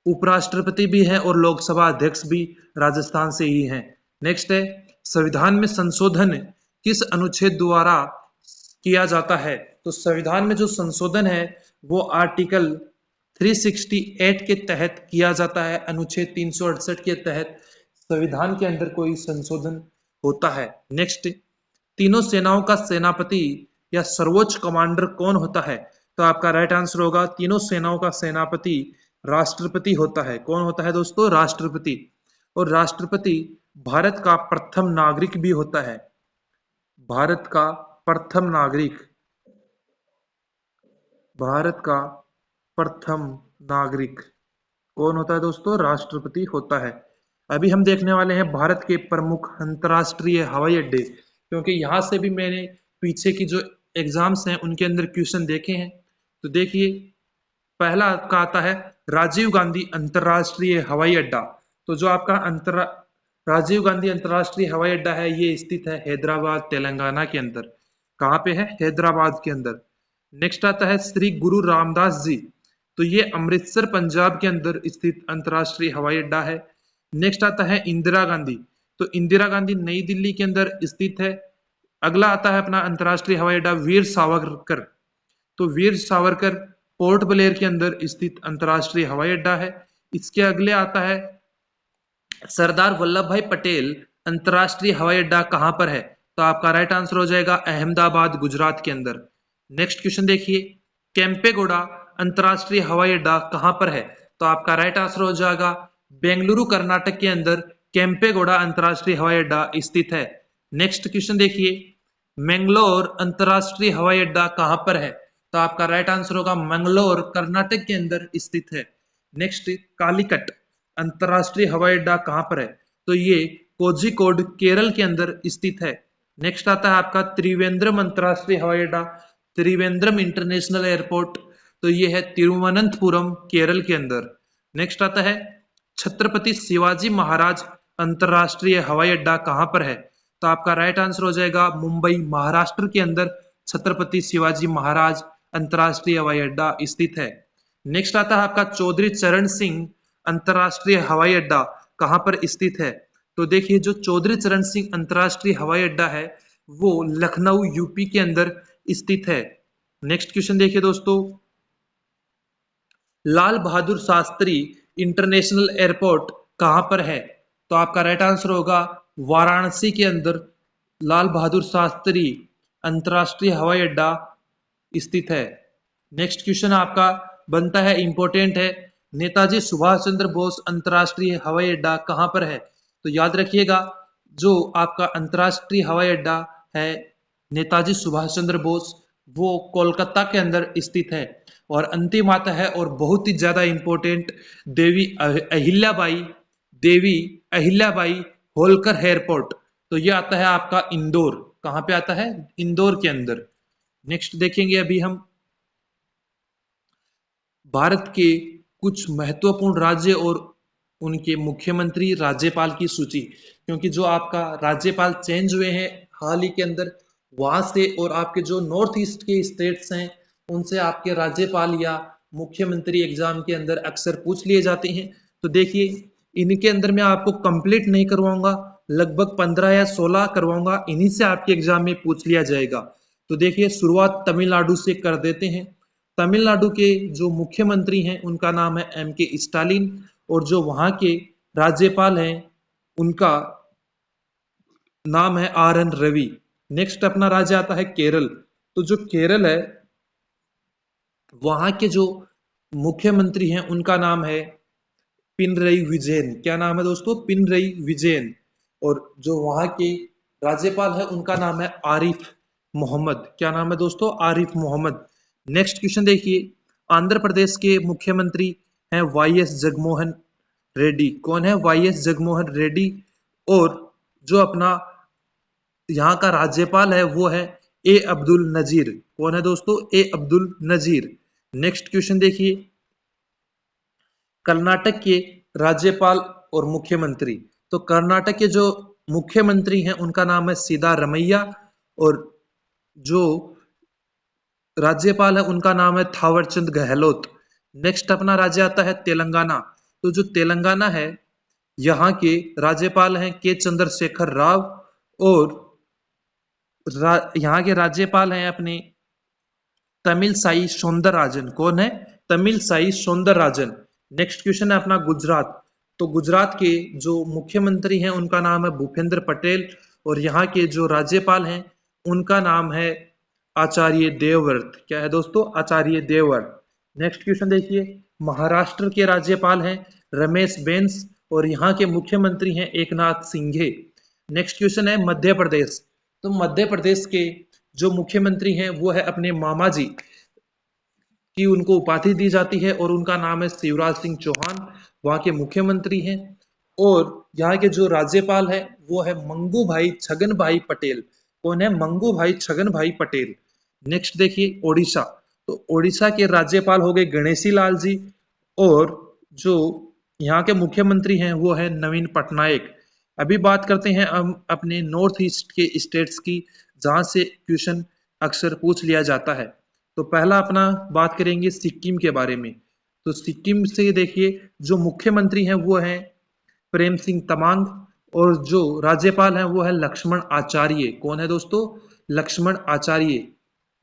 उपराष्ट्रपति भी हैं और लोकसभा अध्यक्ष भी राजस्थान से ही हैं। नेक्स्ट है, संविधान में संशोधन किस अनुच्छेद द्वारा किया जाता है? तो संविधान में जो संशोधन है वो आर्टिकल 368 के तहत किया जाता है। अनुच्छेद 368 के तहत संविधान के अंदर कोई संशोधन होता है। नेक्स्ट, तीनों सेनाओं का सेनापति या सर्वोच्च कमांडर कौन होता है? तो आपका राइट आंसर होगा तीनों सेनाओं का सेनापति राष्ट्रपति होता है। कौन होता है दोस्तों? राष्ट्रपति। और राष्ट्रपति भारत का प्रथम नागरिक भी होता है। भारत का प्रथम नागरिक, भारत का प्रथम नागरिक कौन होता है दोस्तों? राष्ट्रपति होता है। अभी हम देखने वाले हैं भारत के प्रमुख अंतरराष्ट्रीय हवाई अड्डे, क्योंकि यहां से भी मैंने पीछे की जो एग्जाम्स हैं उनके अंदर क्वेश्चन देखे हैं। तो देखिए, पहला का आता है राजीव गांधी अंतरराष्ट्रीय हवाई अड्डा। तो जो आपका राजीव गांधी अंतरराष्ट्रीय हवाई अड्डा है ये स्थित है हैदराबाद तेलंगाना के अंदर। कहाँ पे है? हैदराबाद के अंदर। नेक्स्ट आता है श्री गुरु रामदास जी, तो ये अमृतसर पंजाब के अंदर स्थित अंतरराष्ट्रीय हवाई अड्डा है। नेक्स्ट आता है इंदिरा गांधी, तो इंदिरा गांधी नई दिल्ली के अंदर स्थित है। अगला आता है अपना अंतरराष्ट्रीय हवाई अड्डा वीर सावरकर, तो वीर सावरकर पोर्ट ब्लेयर के अंदर स्थित अंतरराष्ट्रीय हवाई अड्डा है। इसके अगले आता है सरदार वल्लभ भाई पटेल अंतरराष्ट्रीय हवाई अड्डा कहां पर है? तो आपका राइट आंसर हो जाएगा अहमदाबाद गुजरात के अंदर। नेक्स्ट क्वेश्चन देखिए, केम्पेगौड़ा अंतरराष्ट्रीय हवाई अड्डा कहां पर है? तो आपका राइट आंसर हो जाएगा बेंगलुरु कर्नाटक के अंदर केम्पेगौड़ा अंतरराष्ट्रीय हवाई अड्डा स्थित है। नेक्स्ट क्वेश्चन देखिए, मैंगलोर अंतरराष्ट्रीय हवाई अड्डा कहां पर है? तो आपका राइट आंसर होगा मैंगलोर कर्नाटक के अंदर स्थित है। नेक्स्ट, कालीकट अंतरराष्ट्रीय हवाई अड्डा कहां पर है? तो ये कोझिकोड केरल के अंदर स्थित है। नेक्स्ट आता है आपका त्रिवेंद्रम अंतरराष्ट्रीय हवाई अड्डा, त्रिवेंद्रम इंटरनेशनल एयरपोर्ट, तो ये है तिरुवनंतपुरम केरल के अंदर। नेक्स्ट आता है छत्रपति शिवाजी महाराज अंतरराष्ट्रीय हवाई अड्डा कहां पर है? तो आपका राइट आंसर हो जाएगा मुंबई महाराष्ट्र के अंदर छत्रपति शिवाजी महाराज अंतरराष्ट्रीय हवाई अड्डा स्थित है। नेक्स्ट आता है आपका चौधरी चरण सिंह अंतरराष्ट्रीय हवाई अड्डा कहां पर स्थित है? तो देखिए, जो चौधरी चरण सिंह अंतरराष्ट्रीय हवाई अड्डा है वो लखनऊ यूपी के अंदर स्थित है। नेक्स्ट क्वेश्चन देखिए दोस्तों, लाल बहादुर शास्त्री इंटरनेशनल एयरपोर्ट कहां पर है? तो आपका राइट आंसर होगा वाराणसी के अंदर लाल बहादुर शास्त्री अंतरराष्ट्रीय हवाई अड्डा स्थित है। नेक्स्ट क्वेश्चन आपका बनता है, इंपॉर्टेंट है, नेताजी सुभाष चंद्र बोस अंतरराष्ट्रीय हवाई अड्डा कहां पर है? तो याद रखिएगा, जो आपका अंतरराष्ट्रीय हवाई अड्डा है नेताजी सुभाष चंद्र बोस वो कोलकाता के अंदर स्थित है। और अंतिम आता है और बहुत ही ज्यादा इंपॉर्टेंट, देवी अहिल्याबाई होलकर एयरपोर्ट, तो ये आता है आपका इंदौर। कहां पे आता है? इंदौर के अंदर। नेक्स्ट देखेंगे अभी हम भारत के कुछ महत्वपूर्ण राज्य और उनके मुख्यमंत्री राज्यपाल की सूची, क्योंकि जो आपका राज्यपाल चेंज हुए हैं हाल ही के अंदर, वहां से और आपके जो नॉर्थ ईस्ट के स्टेट्स हैं उनसे आपके राज्यपाल या मुख्यमंत्री एग्जाम के अंदर अक्सर पूछ लिए जाते हैं। तो देखिए, इनके अंदर मैं आपको कंप्लीट नहीं करवाऊंगा, लगभग 15 या 16 करवाऊंगा, इन्हीं से आपके एग्जाम में पूछ लिया जाएगा। तो देखिए, शुरुआत तमिलनाडु से कर देते हैं। तमिलनाडु के जो मुख्यमंत्री हैं उनका नाम है M.K. स्टालिन, और जो वहां के राज्यपाल हैं उनका नाम है R.N. रवि। नेक्स्ट अपना राज्य आता है केरल, तो जो केरल है वहां के जो मुख्यमंत्री हैं उनका नाम है पिनरई विजयन। क्या नाम है दोस्तों? पिनरई विजयन। और जो वहां के राज्यपाल है उनका नाम है आरिफ मोहम्मद। क्या नाम है दोस्तों? आरिफ मोहम्मद। नेक्स्ट क्वेश्चन देखिए, आंध्र प्रदेश के मुख्यमंत्री हैं YS जगमोहन रेड्डी। कौन है? YS जगमोहन रेड्डी। और जो अपना यहाँ का राज्यपाल है वो है A अब्दुल नजीर। कौन है दोस्तों? A Abdul Nazeer. Next question देखिए, कर्नाटक के राज्यपाल और मुख्यमंत्री। तो कर्नाटक के जो मुख्यमंत्री हैं उनका नाम है सिद्धारमैया, और जो राज्यपाल है उनका नाम है थावरचंद गहलोत। नेक्स्ट अपना राज्य आता है तेलंगाना। तो जो तेलंगाना है, यहाँ के राज्यपाल हैं के चंद्रशेखर राव, और यहाँ के राज्यपाल हैं अपने तमिल साई सौंदरराजन। कौन है? तमिल साई सौंदरराजन। नेक्स्ट क्वेश्चन है अपना गुजरात। तो गुजरात के जो मुख्यमंत्री हैं उनका नाम है भूपेंद्र पटेल, और यहाँ के जो राज्यपाल हैं उनका नाम है आचार्य देवव्रत। क्या है दोस्तों? आचार्य देवव्रत। नेक्स्ट क्वेश्चन देखिए, महाराष्ट्र के राज्यपाल हैं रमेश बेंस, और यहाँ के मुख्यमंत्री हैं एकनाथ सिंघे। नेक्स्ट क्वेश्चन है मध्य प्रदेश। तो मध्य प्रदेश के जो मुख्यमंत्री हैं वो है अपने मामा जी की उनको उपाधि दी जाती है, और उनका नाम है शिवराज सिंह चौहान, वहाँ के मुख्यमंत्री हैं। और यहाँ के जो राज्यपाल है वो है मंगू भाई छगन भाई पटेल। कौन है? मंगू भाई छगन भाई पटेल। नेक्स्ट देखिए ओडिशा। तो ओडिशा के राज्यपाल हो गए गणेशी लाल जी, और जो यहाँ के मुख्यमंत्री हैं वो है नवीन पटनायक। अभी बात करते हैं हम अपने नॉर्थ ईस्ट के स्टेट्स की, जहाँ से क्वेश्चन अक्सर पूछ लिया जाता है। तो पहला अपना बात करेंगे सिक्किम के बारे में। तो सिक्किम से देखिए जो मुख्यमंत्री हैं वो हैं प्रेम सिंह तमांग, और जो राज्यपाल हैं वो है लक्ष्मण आचार्य। कौन है दोस्तों? लक्ष्मण आचार्य।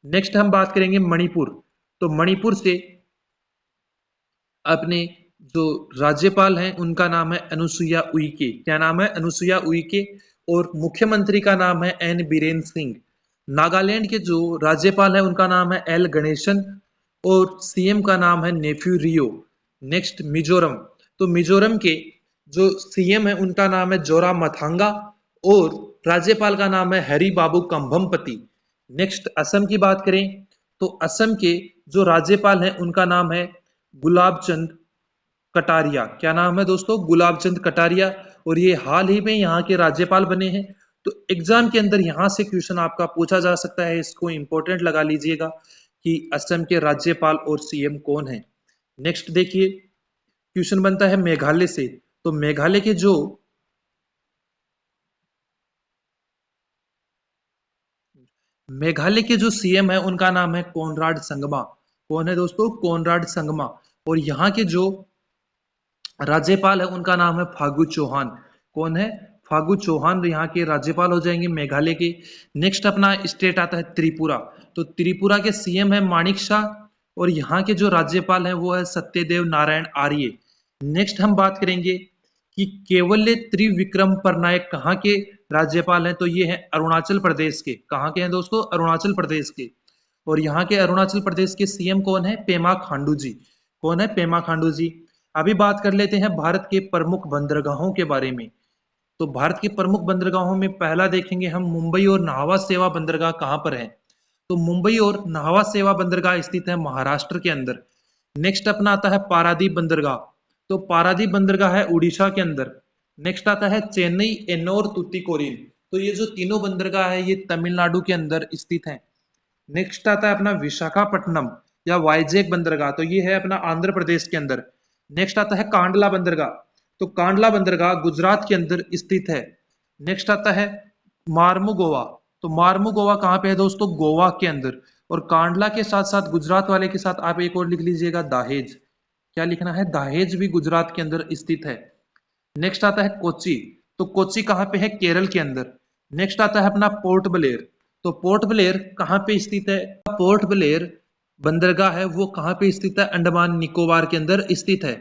नेक्स्ट हम बात करेंगे मणिपुर। तो मणिपुर से अपने जो राज्यपाल हैं उनका नाम है अनुसुईया उइके। क्या नाम है? अनुसुईया उइके। और मुख्यमंत्री का नाम है एन बीरेन सिंह। नागालैंड के जो राज्यपाल हैं उनका नाम है एल गणेशन, और सीएम का नाम है नेफ्यू रियो। नेक्स्ट मिजोरम। तो मिजोरम के जो सीएम है उनका नाम है जोरा मथांगा, और राज्यपाल का नाम है हरि बाबू कंभमपति। नेक्स्ट असम की बात करें, तो असम के जो राज्यपाल हैं उनका नाम है गुलाब चंद कटारिया। क्या नाम है दोस्तों? गुलाब चंद कटारिया, और ये हाल ही में यहाँ के राज्यपाल बने हैं। तो एग्जाम के अंदर यहाँ से क्वेश्चन आपका पूछा जा सकता है, इसको इंपॉर्टेंट लगा लीजिएगा कि असम के राज्यपाल और सीएम कौन है। नेक्स्ट देखिए क्वेश्चन बनता है मेघालय से। तो मेघालय के जो सीएम है उनका नाम है कोनराड संगमा। कौन है दोस्तों? कोनराड संगमा। और यहाँ के जो राज्यपाल है उनका नाम है फागू चौहान। कौन है? फागू चौहान यहाँ के राज्यपाल हो जाएंगे मेघालय के। नेक्स्ट अपना स्टेट आता है त्रिपुरा। तो त्रिपुरा के सीएम है माणिक शाह, और यहाँ के जो राज्यपाल हैं वो है सत्यदेव नारायण आर्य। नेक्स्ट हम बात करेंगे कि केवल्य त्रिविक्रम परनायक कहाँ के राज्यपाल हैं। तो ये है अरुणाचल प्रदेश के। कहाँ के हैं दोस्तों? अरुणाचल प्रदेश के। और यहाँ के अरुणाचल प्रदेश के सीएम कौन है? पेमा खांडू जी। कौन है? पेमा खांडू जी। अभी बात कर लेते हैं भारत के प्रमुख बंदरगाहों के बारे में। तो भारत के प्रमुख बंदरगाहों में पहला देखेंगे हम मुंबई और नाहवा सेवा बंदरगाह कहाँ पर है। तो मुंबई और नाहवा सेवा बंदरगाह स्थित है महाराष्ट्र के अंदर। नेक्स्ट अपना आता है पारादीप बंदरगाह। तो पारादीप बंदरगाह है उड़ीसा के अंदर। नेक्स्ट आता है चेन्नई, एन्नोर, तुतीकोरिन। तो ये जो तीनों बंदरगाह है ये तमिलनाडु के अंदर स्थित है। नेक्स्ट आता है अपना विशाखापट्टनम या वाइजैक बंदरगाह। तो ये है अपना आंध्र प्रदेश के अंदर। नेक्स्ट आता है कांडला बंदरगाह। तो कांडला बंदरगाह गुजरात के अंदर स्थित है। नेक्स्ट आता है मार्मू गोवा। तो मार्मू गोवा कहाँ पे है दोस्तों? गोवा के अंदर। और कांडला के साथ साथ गुजरात वाले के साथ आप एक और लिख लीजिएगा, दाहेज। क्या लिखना है? दाहेज भी गुजरात के अंदर स्थित है। नेक्स्ट आता है कोच्चि। तो कोच्चि कहाँ पे है? केरल के अंदर। नेक्स्ट आता है अपना पोर्ट ब्लेयर। तो पोर्ट ब्लेयर कहाँ पे स्थित है? पोर्ट ब्लेयर बंदरगाह है वो कहाँ पे स्थित है? अंडमान निकोबार के अंदर स्थित है।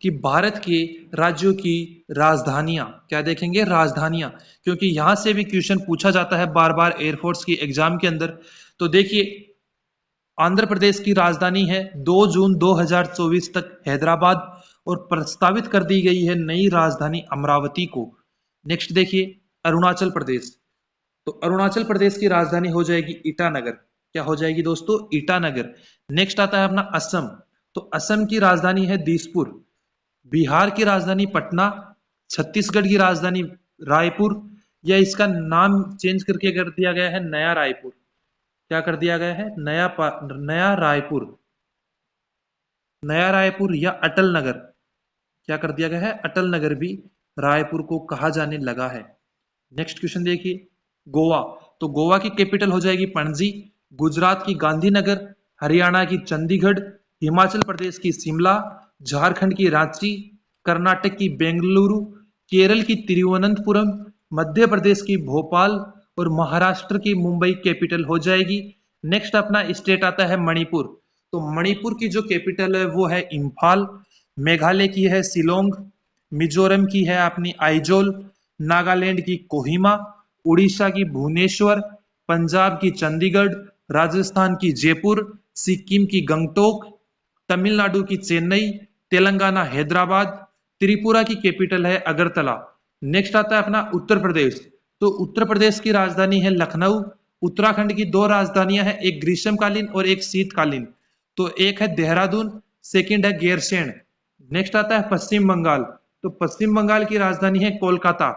कि भारत के राज्यों की राजधानियां, क्या देखेंगे? राजधानियां, क्योंकि यहां से भी क्वेश्चन पूछा जाता है बार बार एयरफोर्स की एग्जाम के अंदर। तो देखिए आंध्र प्रदेश की राजधानी है 2 जून 2024 तक हैदराबाद, और प्रस्तावित कर दी गई है नई राजधानी अमरावती को। नेक्स्ट देखिए अरुणाचल प्रदेश। तो अरुणाचल प्रदेश की राजधानी हो जाएगी ईटानगर। क्या हो जाएगी दोस्तों? ईटानगर। नेक्स्ट आता है अपना असम। तो असम की राजधानी है दिसपुर। बिहार की राजधानी पटना। छत्तीसगढ़ की राजधानी रायपुर, या इसका नाम चेंज करके कर दिया गया है नया रायपुर। क्या कर दिया गया है? नया रायपुर, नया रायपुर या अटल नगर। क्या कर दिया गया है, अटल नगर भी रायपुर को कहा जाने लगा है। नेक्स्ट क्वेश्चन देखिए, गोवा, तो गोवा की कैपिटल हो जाएगी पणजी, गुजरात की गांधीनगर, हरियाणा की चंडीगढ़, हिमाचल प्रदेश की शिमला, झारखंड की रांची, कर्नाटक की बेंगलुरु, केरल की तिरुवनंतपुरम, मध्य प्रदेश की भोपाल और महाराष्ट्र की मुंबई कैपिटल हो जाएगी। नेक्स्ट अपना स्टेट आता है मणिपुर, तो मणिपुर की जो कैपिटल है वो है इम्फाल, मेघालय की है शिलोंग, मिजोरम की है अपनी आइजोल, नागालैंड की कोहिमा, उड़ीसा की भुवनेश्वर, पंजाब की चंडीगढ़, राजस्थान की जयपुर, सिक्किम की गंगटोक, तमिलनाडु की चेन्नई, तेलंगाना हैदराबाद, त्रिपुरा की कैपिटल है अगरतला। नेक्स्ट आता है अपना उत्तर प्रदेश, तो उत्तर प्रदेश की राजधानी है लखनऊ, उत्तराखंड की दो राजधानियां हैं, एक ग्रीष्मकालीन और एक शीतकालीन, तो एक है देहरादून, सेकंड है गैरसैंण। नेक्स्ट आता है पश्चिम बंगाल, तो पश्चिम बंगाल की राजधानी है कोलकाता।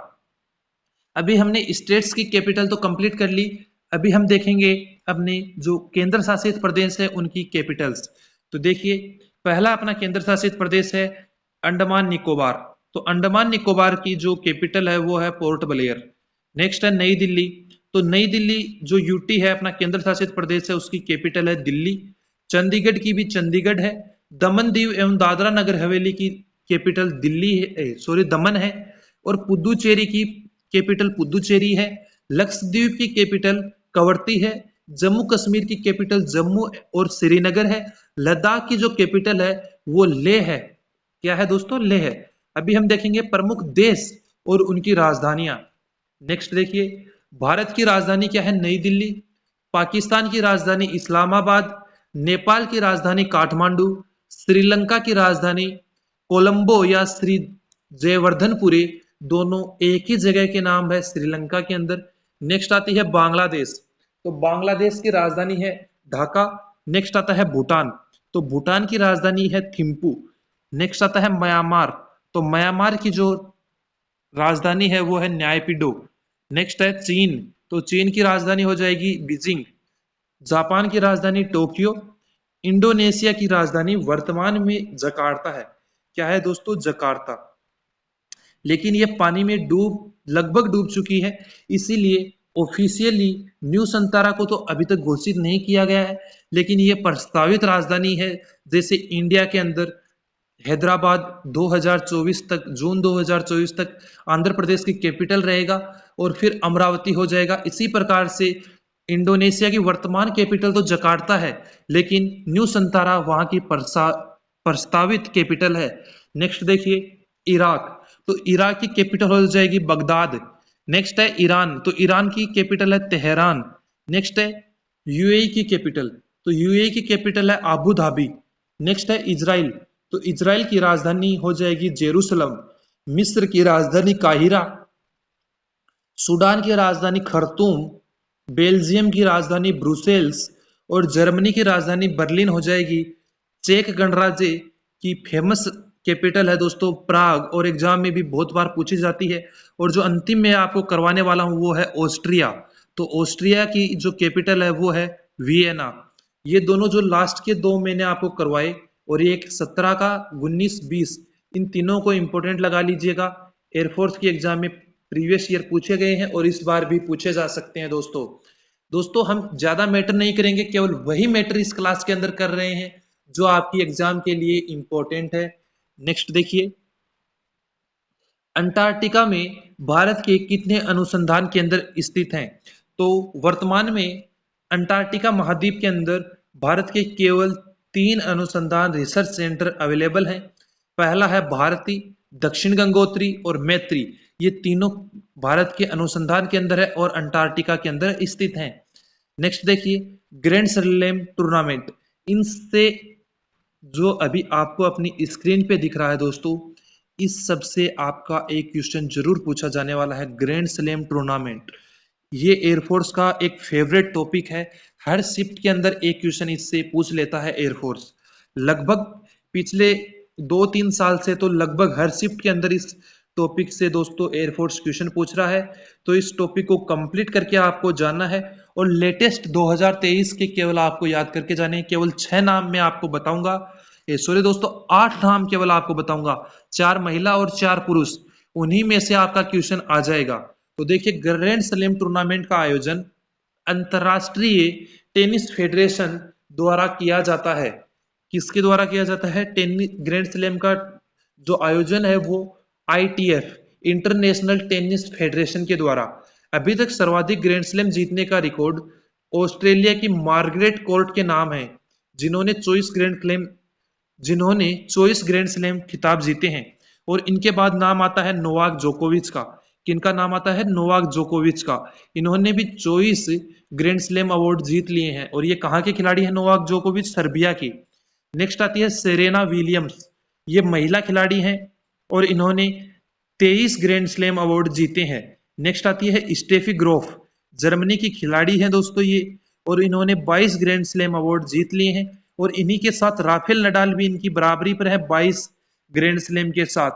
अभी हमने स्टेट्स की कैपिटल तो कंप्लीट कर ली, अभी हम देखेंगे अपने जो केंद्र शासित प्रदेश है उनकी कैपिटल्स। तो देखिए, पहला अपना केंद्र शासित प्रदेश है अंडमान निकोबार, तो अंडमान निकोबार की जो कैपिटल है वो है पोर्ट ब्लेयर। नेक्स्ट है नई दिल्ली, तो नई दिल्ली जो यूटी है अपना केंद्र शासित प्रदेश है उसकी कैपिटल है दिल्ली। चंडीगढ़ की भी चंडीगढ़ है। दमन दीव एवं दादरा नगर हवेली की कैपिटल दिल्ली है, सॉरी दमन है। और पुदुचेरी की कैपिटल पुदुचेरी है। लक्षद्वीप की कैपिटल कवरत्ती है। जम्मू कश्मीर की कैपिटल जम्मू और श्रीनगर है। लद्दाख की जो कैपिटल है वो लेह है। क्या है दोस्तों, लेह है। अभी हम देखेंगे प्रमुख देश और उनकी राजधानियां। नेक्स्ट देखिए, भारत की राजधानी क्या है, नई दिल्ली। पाकिस्तान की राजधानी इस्लामाबाद, नेपाल की राजधानी काठमांडू, श्रीलंका की राजधानी कोलंबो या श्री जयवर्धनपुरी, दोनों एक ही जगह के नाम है श्रीलंका के अंदर। नेक्स्ट आती है बांग्लादेश, तो बांग्लादेश की राजधानी है ढाका। नेक्स्ट आता है भूटान, तो भूटान की राजधानी है थिम्पू। नेक्स्ट आता है म्यांमार, तो म्यांमार की जो राजधानी है वो है न्यायपीडो। नेक्स्ट है चीन, तो चीन की राजधानी हो जाएगी बीजिंग। जापान की राजधानी टोक्यो। इंडोनेशिया की राजधानी वर्तमान में जकार्ता है। क्या है दोस्तों, जकार्ता। लेकिन ये पानी में लगभग डूब चुकी है, इसीलिए ऑफिशियली न्यू संतारा को तो अभी तक घोषित नहीं किया गया है, लेकिन ये प्रस्तावित राजधानी है। जैसे इंडिया के अंदर हैदराबाद 2024 तक, जून 2024 तक आंध्र प्रदेश की कैपिटल रहेगा और फिर अमरावती हो जाएगा। इसी प्रकार से इंडोनेशिया की वर्तमान कैपिटल तो जकार्ता है, लेकिन न्यू संतारा वहां की प्रस्तावित कैपिटल है। नेक्स्ट देखिए, इराक, तो इराक की कैपिटल हो जाएगी बगदाद। नेक्स्ट है ईरान, तो ईरान की कैपिटल है तेहरान। नेक्स्ट है यूएई की कैपिटल, तो यूएई की कैपिटल है आबू धाबी। नेक्स्ट है इजराइल, तो इजराइल की राजधानी हो जाएगी जेरूसलम। मिस्र की राजधानी काहिरा। सूडान की राजधानी खर्तूम। बेल्जियम की राजधानी ब्रुसेल्स और जर्मनी की राजधानी बर्लिन हो जाएगी। चेक गणराज्य की फेमस कैपिटल है दोस्तों प्राग, और एग्जाम में भी बहुत बार पूछी जाती है। और जो अंतिम में आपको करवाने वाला हूं वो है ऑस्ट्रिया, तो ऑस्ट्रिया की जो कैपिटल है वो है वियना। ये दोनों जो लास्ट के दो मैंने आपको करवाए, और ये 17 का 19-20, इन तीनों को इंपॉर्टेंट लगा लीजिएगा। एयरफोर्स की एग्जाम में प्रीवियस ईयर पूछे गए हैं और इस बार भी पूछे जा सकते हैं दोस्तों हम ज्यादा मैटर नहीं करेंगे, केवल वही मैटर इस क्लास के अंदर कर रहे हैं जो आपकी एग्जाम के लिए इंपॉर्टेंट है। नेक्स्ट देखिए, अंटार्कटिका में भारत के कितने अनुसंधान केंद्र स्थित हैं? तो वर्तमान में अंटार्कटिका महाद्वीप के अंदर भारत के केवल 3 अनुसंधान रिसर्च सेंटर अवेलेबल हैं। पहला है भारती, दक्षिण गंगोत्री और मैत्री। ये तीनों भारत के अनुसंधान के अंदर है और अंटार्कटिका के अंदर स्थित हैं। नेक्स्ट देखिए, ग्रैंड स्लैम टूर्नामेंट, इनसे जो अभी आपको अपनी स्क्रीन पे दिख रहा है दोस्तों, इस सब से आपका एक क्वेश्चन जरूर पूछा जाने वाला है। ग्रैंड स्लैम टूर्नामेंट ये एयरफोर्स का एक फेवरेट टॉपिक है। हर शिफ्ट के अंदर एक क्वेश्चन इससे पूछ लेता है एयरफोर्स। लगभग पिछले 2-3 साल से तो लगभग हर शिफ्ट के अंदर इस टॉपिक से दोस्तों एयरफोर्स क्वेश्चन पूछ रहा है। तो इस टॉपिक को कंप्लीट करके आपको जानना है, और लेटेस्ट 2023 के केवल आपको याद करके जाने हैं। केवल 6 नाम मैं आपको बताऊंगा, सॉरी दोस्तों, 8 नाम केवल आपको बताऊंगा, 4 महिला और 4 पुरुष, उन्हीं में से आपका क्वेश्चन आ जाएगा। तो देखिए, ग्रैंड स्लैम टूर्नामेंट का आयोजन अंतरराष्ट्रीय टेनिस फेडरेशन द्वारा किया जाता है। किसके द्वारा किया जाता है? टेनिस ग्रैंड स्लैम का जो आयोजन है वो ITF इंटरनेशनल टेनिस फेडरेशन के द्वारा। अभी तक सर्वाधिक ग्रैंड स्लैम जीतने का रिकॉर्ड ऑस्ट्रेलिया की मार्गरेट कोर्ट के नाम है, जिन्होंने 24 ग्रैंड स्लैम खिताब जीते हैं। और इनके बाद नाम आता है नोवाक जोकोविच का। किनका नाम आता है? नोवाक जोकोविच का। इन्होंने भी 24 ग्रैंड स्लैम अवार्ड जीत लिए हैं। और ये कहाँ के खिलाड़ी हैं? नोवाक जोकोविच सर्बिया की। नेक्स्ट आती है सेरेना विलियम्स, ये महिला खिलाड़ी हैं और इन्होंने 23 ग्रैंड स्लैम अवार्ड जीते हैं। नेक्स्ट आती है स्टेफी ग्रोफ, जर्मनी की खिलाड़ी हैं दोस्तों ये, और इन्होंने 22 ग्रैंड स्लैम अवार्ड जीत लिए हैं। और इन्हीं के साथ राफेल नडाल भी इनकी बराबरी पर है 22 ग्रैंड स्लैम के साथ,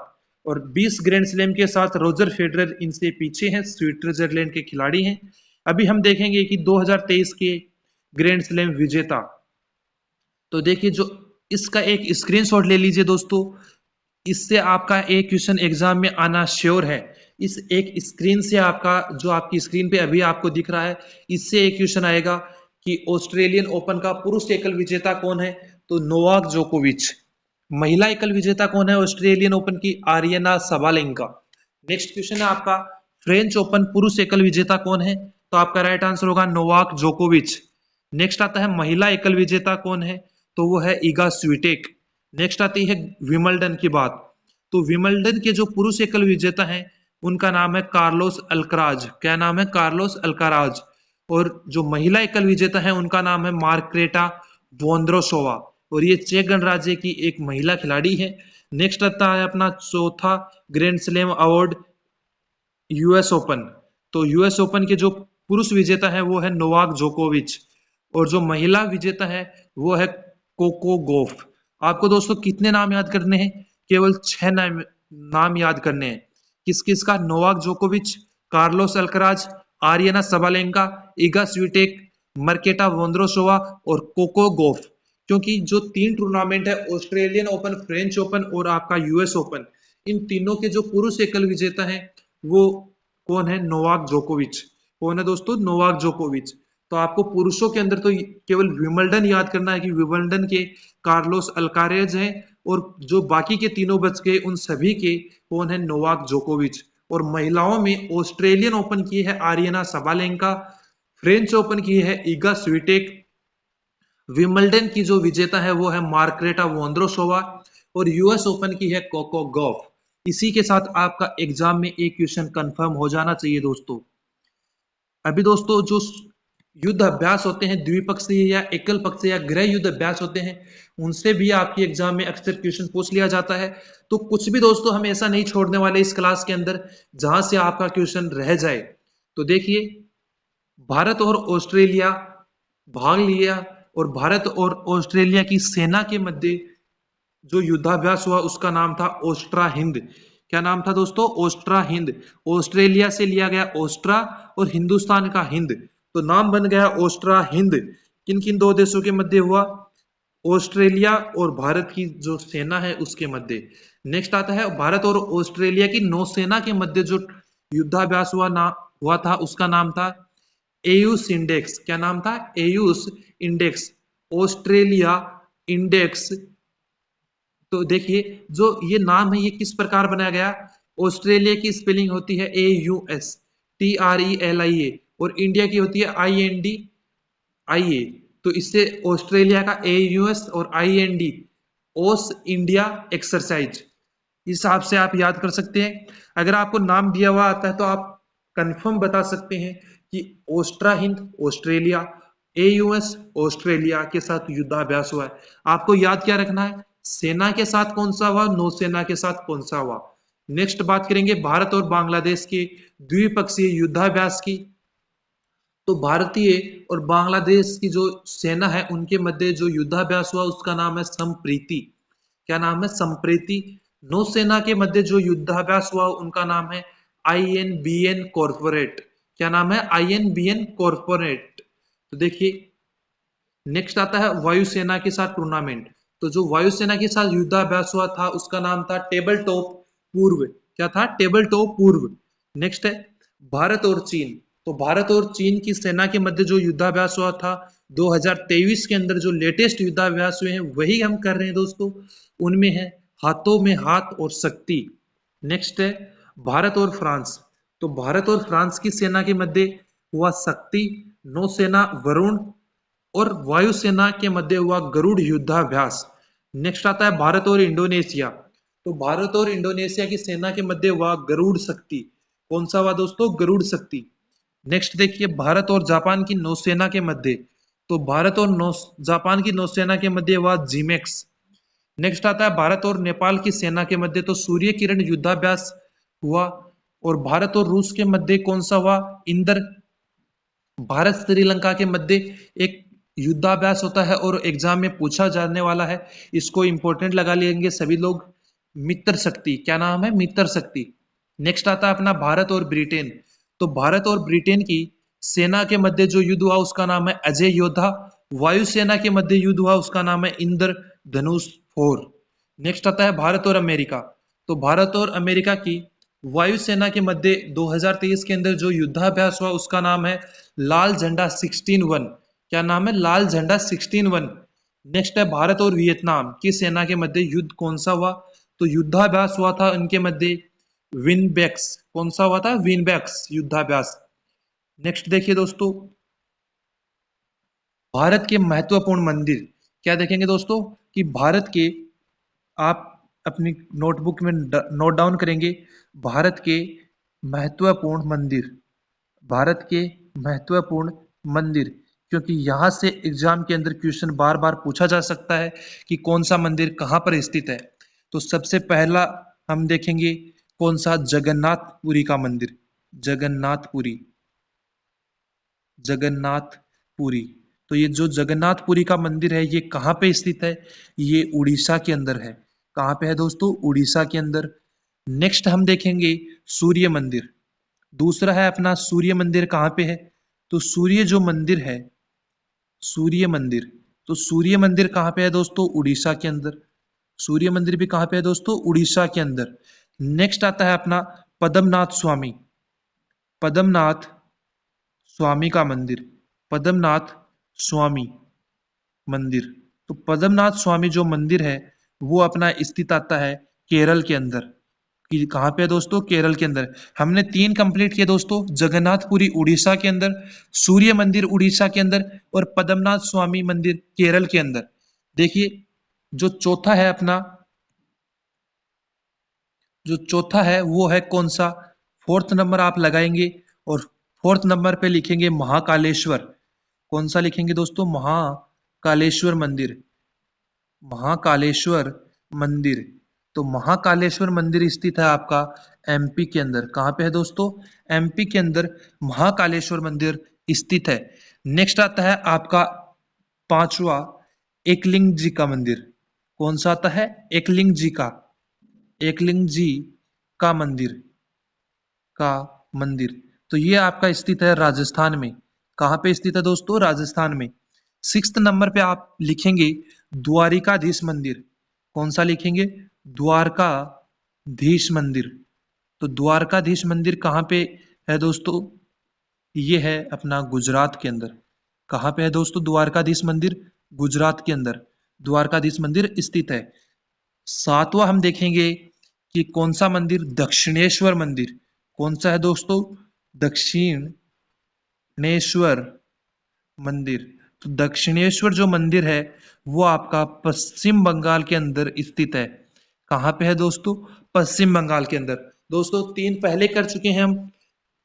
और 20 ग्रैंड स्लैम के साथ रोजर फेडरर इनसे पीछे हैं, स्विट्जरलैंड के खिलाड़ी हैं। अभी हम देखेंगे कि 2023 के ग्रैंड स्लैम विजेता। तो देखिए, जो इसका एक स्क्रीनशॉट ले लीजिए दोस्तों, इससे आपका एक क्वेश्चन एग्जाम में आना श्योर है। इस एक स्क्रीन से आपका, जो आपकी स्क्रीन पे अभी आपको दिख रहा है, इससे एक क्वेश्चन आएगा कि ऑस्ट्रेलियन ओपन का पुरुष एकल विजेता कौन है? तो नोवाक जोकोविच। महिला एकल विजेता कौन है ऑस्ट्रेलियन ओपन की? Ariana Sabalenka. नेक्स्ट क्वेश्चन है आपका, फ्रेंच ओपन पुरुष एकल विजेता कौन है? तो आपका राइट आंसर होगा नोवाक जोकोविच। नेक्स्ट आता है महिला एकल विजेता कौन है? तो वो है ईगा स्विटेक। नेक्स्ट आती है विमल्डन की बात। तो विमल्डन के जो पुरुष एकल विजेता हैं उनका नाम है कार्लोस अल्कराज। क्या नाम है? Carlos Alcaraz. और जो महिला एकल विजेता है उनका नाम है मार्क्रेटा वोंद्रोसोवा, और ये चेक गणराज्य की एक महिला खिलाड़ी है। नेक्स्ट आता है अपना चौथा grand slam award US open. तो यूएस ओपन के जो पुरुष विजेता है वो है नोवाक जोकोविच, और जो महिला विजेता है वो है कोको गोफ। आपको दोस्तों कितने नाम याद करने हैं? केवल 6 नाम याद करने हैं। किस किस का? नोवाक जोकोविच, Carlos Alcaraz, Aryna Sabalenka, Iga Swiatek, Marketa Vondrousova और कोको गोफ। क्योंकि जो 3 टूर्नामेंट है, ऑस्ट्रेलियन ओपन, फ्रेंच ओपन और आपका यूएस ओपन, इन तीनों के जो पुरुष एकल विजेता हैं वो कौन है? नोवाक जोकोविच। कौन है दोस्तों? नोवाक जोकोविच। तो आपको पुरुषों के अंदर तो केवल विमल्डन याद करना है कि विमल्डन के कार्लोस अल्कारेज हैं, और जो बाकी के तीनों बच गए उन सभी के कौन है? नोवाक जोकोविच। और महिलाओं में ऑस्ट्रेलियन ओपन की है आरियाना सबालेंका, फ्रेंच ओपन की है ईगा स्विटेक, विमल्डन की जो विजेता है वो है मार्क्रेटा वोंद्रोसोवा, और यूएस ओपन की है कोको गॉफ। इसी के साथ आपका एग्जाम में एक क्वेश्चन कंफर्म हो जाना चाहिए दोस्तों। अभी दोस्तों जो युद्ध अभ्यास होते हैं, द्विपक्षीय या एकल पक्षीय या गृह युद्ध अभ्यास होते हैं, उनसे भी आपके एग्जाम में अक्सर क्वेश्चन पूछ लिया जाता है। तो कुछ भी दोस्तों हम ऐसा नहीं छोड़ने वाले इस क्लास के अंदर जहां से आपका क्वेश्चन रह जाए। तो देखिए, भारत और ऑस्ट्रेलिया भाग लिया, और भारत और ऑस्ट्रेलिया की सेना के मध्य जो युद्धाभ्यास हुआ उसका नाम था ओस्ट्रा हिंद। क्या नाम था दोस्तों? ओस्ट्रा हिंद। ऑस्ट्रेलिया से लिया गया ओस्ट्रा और हिंदुस्तान का हिंद, तो नाम बन गया ओस्ट्रा हिंद। किन किन 2 देशों के मध्य हुआ? ऑस्ट्रेलिया और भारत की जो सेना है उसके मध्य। नेक्स्ट आता है भारत और ऑस्ट्रेलिया की नौसेना के मध्य जो युद्धाभ्यास हुआ था उसका नाम था एयूस इंडेक्स। क्या नाम था? एयूस इंडेक्स, ऑस्ट्रेलिया इंडेक्स। तो देखिए, जो ये नाम है ये किस प्रकार बनाया गया? ऑस्ट्रेलिया की स्पेलिंग होती है AUSTRELIA, और इंडिया की होती है INDIA। तो इससे ऑस्ट्रेलिया का AUS और IND, ओस इंडिया एक्सरसाइज, इस हिसाब से आप याद कर सकते हैं। अगर आपको नाम दिया हुआ आता है तो आप कंफर्म बता सकते हैं कि ओस्ट्रा हिंद ऑस्ट्रेलिया, AUS ऑस्ट्रेलिया के साथ युद्धाभ्यास हुआ है। आपको याद क्या रखना है? सेना के साथ कौन सा हुआ, नौसेना के साथ कौन सा हुआ। नेक्स्ट बात करेंगे भारत और बांग्लादेश के द्विपक्षीय युद्धाभ्यास की। तो भारतीय और बांग्लादेश की जो सेना है उनके मध्य जो युद्धाभ्यास हुआ उसका नाम है संप्रीति। क्या नाम है? संप्रीति। नौसेना के मध्य जो युद्धाभ्यास हुआ उनका नाम है INBN कॉर्पोरेट। क्या नाम है? INBN corporate. तो देखिए, नेक्स्ट आता है वायुसेना के साथ टूर्नामेंट। तो जो वायुसेना के साथ युद्धाभ्यास हुआ था उसका नाम था टेबल टॉप पूर्व। क्या था? टेबल टॉप पूर्व। नेक्स्ट है भारत और चीन। तो भारत और चीन की सेना के मध्य जो युद्धाभ्यास हुआ था 2023 के अंदर, जो लेटेस्ट युद्धाभ्यास हुए हैं वही हम कर रहे हैं दोस्तों। उनमें है हाथों में हाथ और शक्ति। नेक्स्ट है भारत और फ्रांस। तो भारत और फ्रांस की सेना के मध्य हुआ शक्ति, नौसेना वरुण और वायुसेना के मध्य हुआ गरुड़ युद्धाभ्यास। नेक्स्ट आता है भारत और इंडोनेशिया। तो भारत और इंडोनेशिया की सेना के मध्य हुआ गरुड़ शक्ति। कौन सा हुआ दोस्तों? गरुड़ शक्ति। नेक्स्ट देखिए भारत और जापान की नौसेना के मध्य। तो भारत और जापान की नौसेना के मध्य हुआ जिमेक्स। नेक्स्ट आता है भारत और नेपाल की सेना के मध्य। तो सूर्य किरण युद्धाभ्यास हुआ। और भारत और रूस के मध्य कौन सा हुआ? इंद्र। भारत श्रीलंका के मध्य एक युद्धाभ्यास होता है और एग्जाम में पूछा जाने वाला है, इसको इंपॉर्टेंट लगा लेंगे सभी लोग। मित्र शक्ति। क्या नाम है? मित्र शक्ति। नेक्स्ट आता है अपना भारत और ब्रिटेन। तो भारत और ब्रिटेन की सेना के मध्य जो युद्ध हुआ उसका नाम है अजय योद्धा। वायुसेना के मध्य युद्ध हुआ उसका नाम है इंद्र धनुष 4। नेक्स्ट आता है भारत और अमेरिका। तो भारत और अमेरिका की वायुसेना के मध्य 2023 के अंदर जो युद्धाभ्यास हुआ उसका नाम है लाल झंडा 16-1। क्या नाम है? लाल झंडा 16-1। नेक्स्ट है भारत और वियतनाम की सेना के मध्य युद्ध कौन सा हुआ? तो युद्धाभ्यास हुआ था इनके मध्य विनबेक्स। कौन सा हुआ था? विनबेक्स युद्धाभ्यास। नेक्स्ट देखिए दोस्तों भारत के महत्वपूर्ण मंदिर। क्या देखेंगे दोस्तों कि भारत के, आप अपनी नोटबुक में नोट डाउन करेंगे भारत के महत्वपूर्ण मंदिर। भारत के महत्वपूर्ण मंदिर, क्योंकि यहाँ से एग्जाम के अंदर क्वेश्चन बार बार पूछा जा सकता है कि कौन सा मंदिर कहाँ पर स्थित है। तो सबसे पहला हम देखेंगे कौन सा? जगन्नाथपुरी का मंदिर। जगन्नाथपुरी। जगन्नाथपुरी। तो ये जो जगन्नाथपुरी का मंदिर है ये कहाँ पे स्थित है? ये उड़ीसा के अंदर है। कहाँ पे है दोस्तों? उड़ीसा के अंदर। नेक्स्ट हम देखेंगे सूर्य मंदिर। दूसरा है अपना सूर्य मंदिर कहाँ पे है? तो सूर्य जो मंदिर है, सूर्य मंदिर, तो सूर्य मंदिर कहाँ पे है दोस्तों? उड़ीसा के अंदर। सूर्य मंदिर भी कहाँ पे है दोस्तों? उड़ीसा के अंदर। नेक्स्ट आता है अपना पद्मनाथ स्वामी। पद्मनाथ स्वामी का मंदिर। पद्मनाथ स्वामी मंदिर। तो पद्मनाथ स्वामी जो मंदिर है वो अपना स्थित आता है केरल के अंदर। कि कहाँ पे है दोस्तों? केरल के अंदर। हमने 3 कंप्लीट किए दोस्तों, जगन्नाथपुरी उड़ीसा के अंदर, सूर्य मंदिर उड़ीसा के अंदर और पद्मनाथ स्वामी मंदिर केरल के अंदर। देखिए जो चौथा है अपना, जो चौथा है वो है कौन सा? फोर्थ नंबर आप लगाएंगे और फोर्थ नंबर पे लिखेंगे महाकालेश्वर। कौन सा लिखेंगे दोस्तों? महाकालेश्वर मंदिर। महाकालेश्वर मंदिर। तो महाकालेश्वर मंदिर स्थित है आपका एमपी के अंदर। कहाँ पे है दोस्तों? एमपी के अंदर महाकालेश्वर मंदिर स्थित है। नेक्स्ट आता है आपका पांचवा एकलिंग जी का मंदिर। कौन सा आता है? एकलिंग जी का, एकलिंग जी का मंदिर, का मंदिर। तो ये आपका स्थित है राजस्थान में। कहाँ पे स्थित है दोस्तों? राजस्थान में। सिक्स्थ नंबर पे आप लिखेंगे द्वारिकाधीश मंदिर। कौन सा लिखेंगे? द्वारकाधीश मंदिर। तो द्वारकाधीश मंदिर कहाँ पे है दोस्तों? ये है अपना गुजरात के अंदर। कहाँ पे है दोस्तों द्वारकाधीश मंदिर? गुजरात के अंदर द्वारकाधीश मंदिर स्थित है। सातवां हम देखेंगे कि कौन सा मंदिर? दक्षिणेश्वर मंदिर। कौन सा है दोस्तों? दक्षिणेश्वर मंदिर। तो दक्षिणेश्वर जो मंदिर है वो आपका पश्चिम बंगाल के अंदर स्थित है। कहाँ पे है दोस्तों? पश्चिम बंगाल के अंदर। दोस्तों 3 पहले कर चुके हैं हम।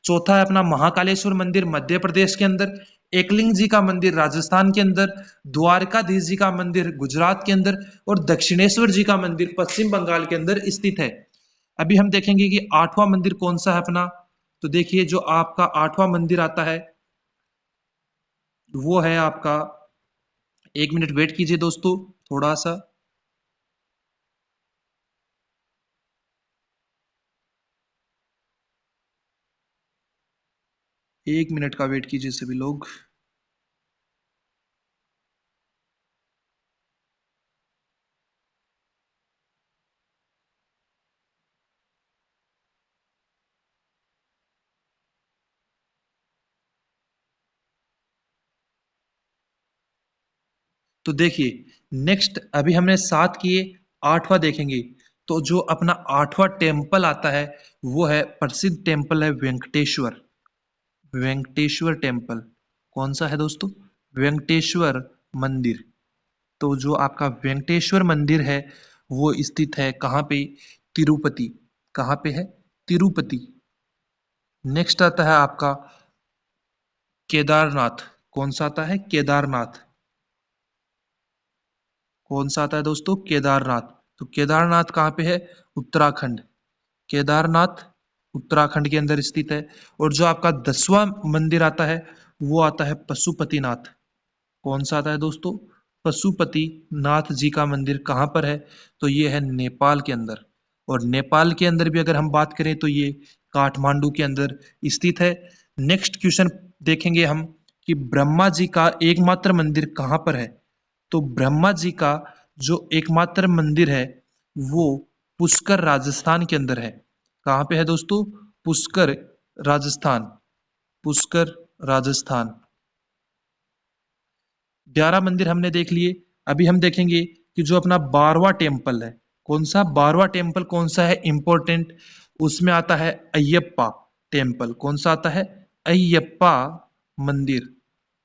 चौथा है अपना महाकालेश्वर मंदिर मध्य प्रदेश के अंदर, एकलिंग जी का मंदिर राजस्थान के अंदर, द्वारकाधीश जी का मंदिर गुजरात के अंदर और दक्षिणेश्वर जी का मंदिर पश्चिम बंगाल के अंदर स्थित है। अभी हम देखेंगे कि आठवां मंदिर कौन सा है अपना। तो देखिए जो आपका आठवां मंदिर आता है वो है आपका, 1 मिनट वेट कीजिए दोस्तों थोड़ा सा। 1 मिनट का वेट कीजिए सभी लोग। तो देखिए नेक्स्ट अभी हमने 7 किए, 8वां देखेंगे। तो जो अपना 8वां टेम्पल आता है वो है प्रसिद्ध टेम्पल है वेंकटेश्वर। वेंकटेश्वर टेम्पल कौन सा है दोस्तों? वेंकटेश्वर मंदिर। तो जो आपका वेंकटेश्वर मंदिर है वो स्थित है कहाँ पे? तिरुपति। कहाँ पे है? तिरुपति। नेक्स्ट आता है आपका केदारनाथ। कौन सा आता है? केदारनाथ। कौन सा आता है दोस्तों? केदारनाथ। तो केदारनाथ कहाँ पे है? उत्तराखंड। केदारनाथ उत्तराखंड के अंदर स्थित है। और जो आपका 10वां मंदिर आता है वो आता है पशुपतिनाथ। कौन सा आता है दोस्तों? पशुपतिनाथ जी का मंदिर कहाँ पर है? तो ये है नेपाल के अंदर। और नेपाल के अंदर भी अगर हम बात करें तो ये काठमांडू के अंदर स्थित है। नेक्स्ट क्वेश्चन देखेंगे हम कि ब्रह्मा जी का एकमात्र मंदिर कहाँ पर है? तो ब्रह्मा जी का जो एकमात्र मंदिर है वो पुष्कर राजस्थान के अंदर है। कहाँ पे है दोस्तों? पुष्कर राजस्थान। पुष्कर राजस्थान। 11 मंदिर हमने देख लिए। अभी हम देखेंगे कि जो अपना 12वां टेम्पल है, कौन सा 12वां टेम्पल कौन सा है इंपॉर्टेंट? उसमें आता है अयप्पा टेम्पल। कौन सा आता है? अयप्पा मंदिर।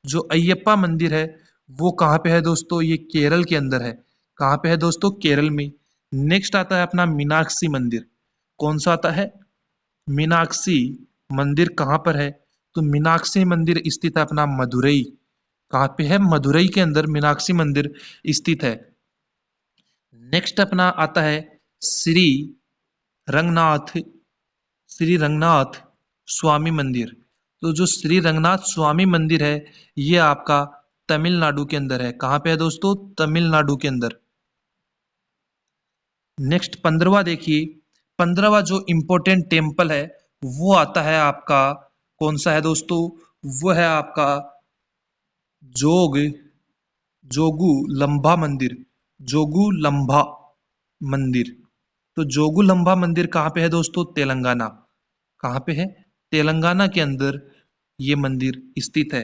जो अयप्पा मंदिर है वो कहाँ पे है दोस्तों? ये केरल के अंदर है। कहाँ पे है दोस्तों? केरल में। नेक्स्ट आता है अपना मीनाक्षी मंदिर। कौन सा आता है? मीनाक्षी मंदिर कहाँ पर है? तो मीनाक्षी मंदिर स्थित है अपना मदुरई। कहाँ पे है? मदुरई के अंदर मीनाक्षी मंदिर स्थित है। नेक्स्ट अपना आता है श्री रंगनाथ। श्री रंगनाथ स्वामी मंदिर। तो जो श्री रंगनाथ स्वामी मंदिर है ये आपका तमिलनाडु के अंदर है। कहाँ पे है दोस्तों? तमिलनाडु के अंदर। नेक्स्ट 15वां देखिए। 15वां जो इम्पोर्टेंट टेम्पल है वो आता है आपका कौन सा है दोस्तों? वो है आपका जोग जोगू लंबा मंदिर। जोगू लंबा मंदिर। तो जोगू लंबा मंदिर कहाँ पे है दोस्तों? तेलंगाना। कहाँ पे है? तेलंगाना के अंदर ये मंदिर स्थित है।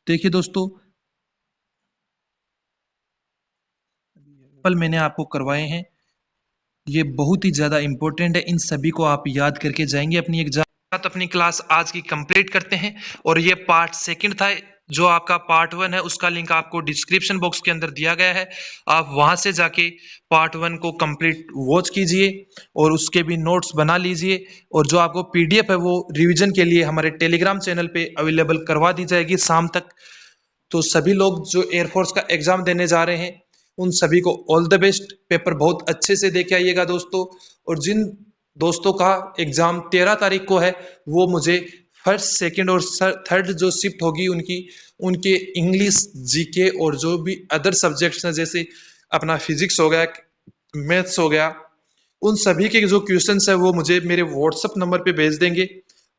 देखिए दोस्तों पल मैंने आपको करवाए हैं ये बहुत ही ज्यादा इंपॉर्टेंट है। इन सभी को आप याद करके जाएंगे अपनी एग्जाम। अपनी क्लास आज की कंप्लीट करते हैं और ये पार्ट सेकंड था। जो आपका पार्ट 1 है उसका लिंक आपको डिस्क्रिप्शन बॉक्स के अंदर दिया गया है। आप वहां से जाके पार्ट 1 को कंप्लीट वॉच कीजिए और उसके भी नोट्स बना लीजिए। और जो आपको पीडीएफ है वो रिवीजन के लिए हमारे टेलीग्राम चैनल पे अवेलेबल करवा दी जाएगी शाम तक। तो सभी लोग जो एयरफोर्स का एग्जाम देने जा रहे हैं उन सभी को ऑल द बेस्ट। पेपर बहुत अच्छे से दे के आइएगा दोस्तों। और जिन दोस्तों का एग्जाम 13 तारीख को है वो मुझे फर्स्ट सेकंड और थर्ड जो शिफ्ट होगी उनकी उनके इंग्लिश जीके और जो भी अदर सब्जेक्ट्स हैं जैसे अपना फिजिक्स हो गया, मैथ्स हो गया, उन सभी के जो क्वेश्चंस है वो मुझे मेरे व्हाट्सएप नंबर पे भेज देंगे।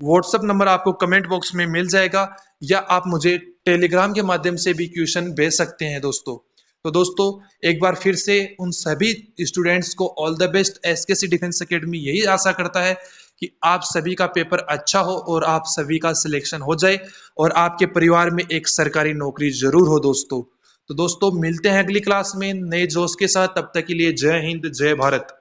व्हाट्सएप नंबर आपको कमेंट बॉक्स में मिल जाएगा या आप मुझे टेलीग्राम के माध्यम से भी क्वेश्चन भेज सकते हैं दोस्तों। तो दोस्तों एक बार फिर से उन सभी स्टूडेंट्स को all the best. SKC defence academy यही आशा करता है कि आप सभी का पेपर अच्छा हो और आप सभी का सिलेक्शन हो जाए और आपके परिवार में एक सरकारी नौकरी जरूर हो दोस्तों। तो दोस्तों मिलते हैं अगली क्लास में नए जोश के साथ। तब तक के लिए जय हिंद, जय भारत।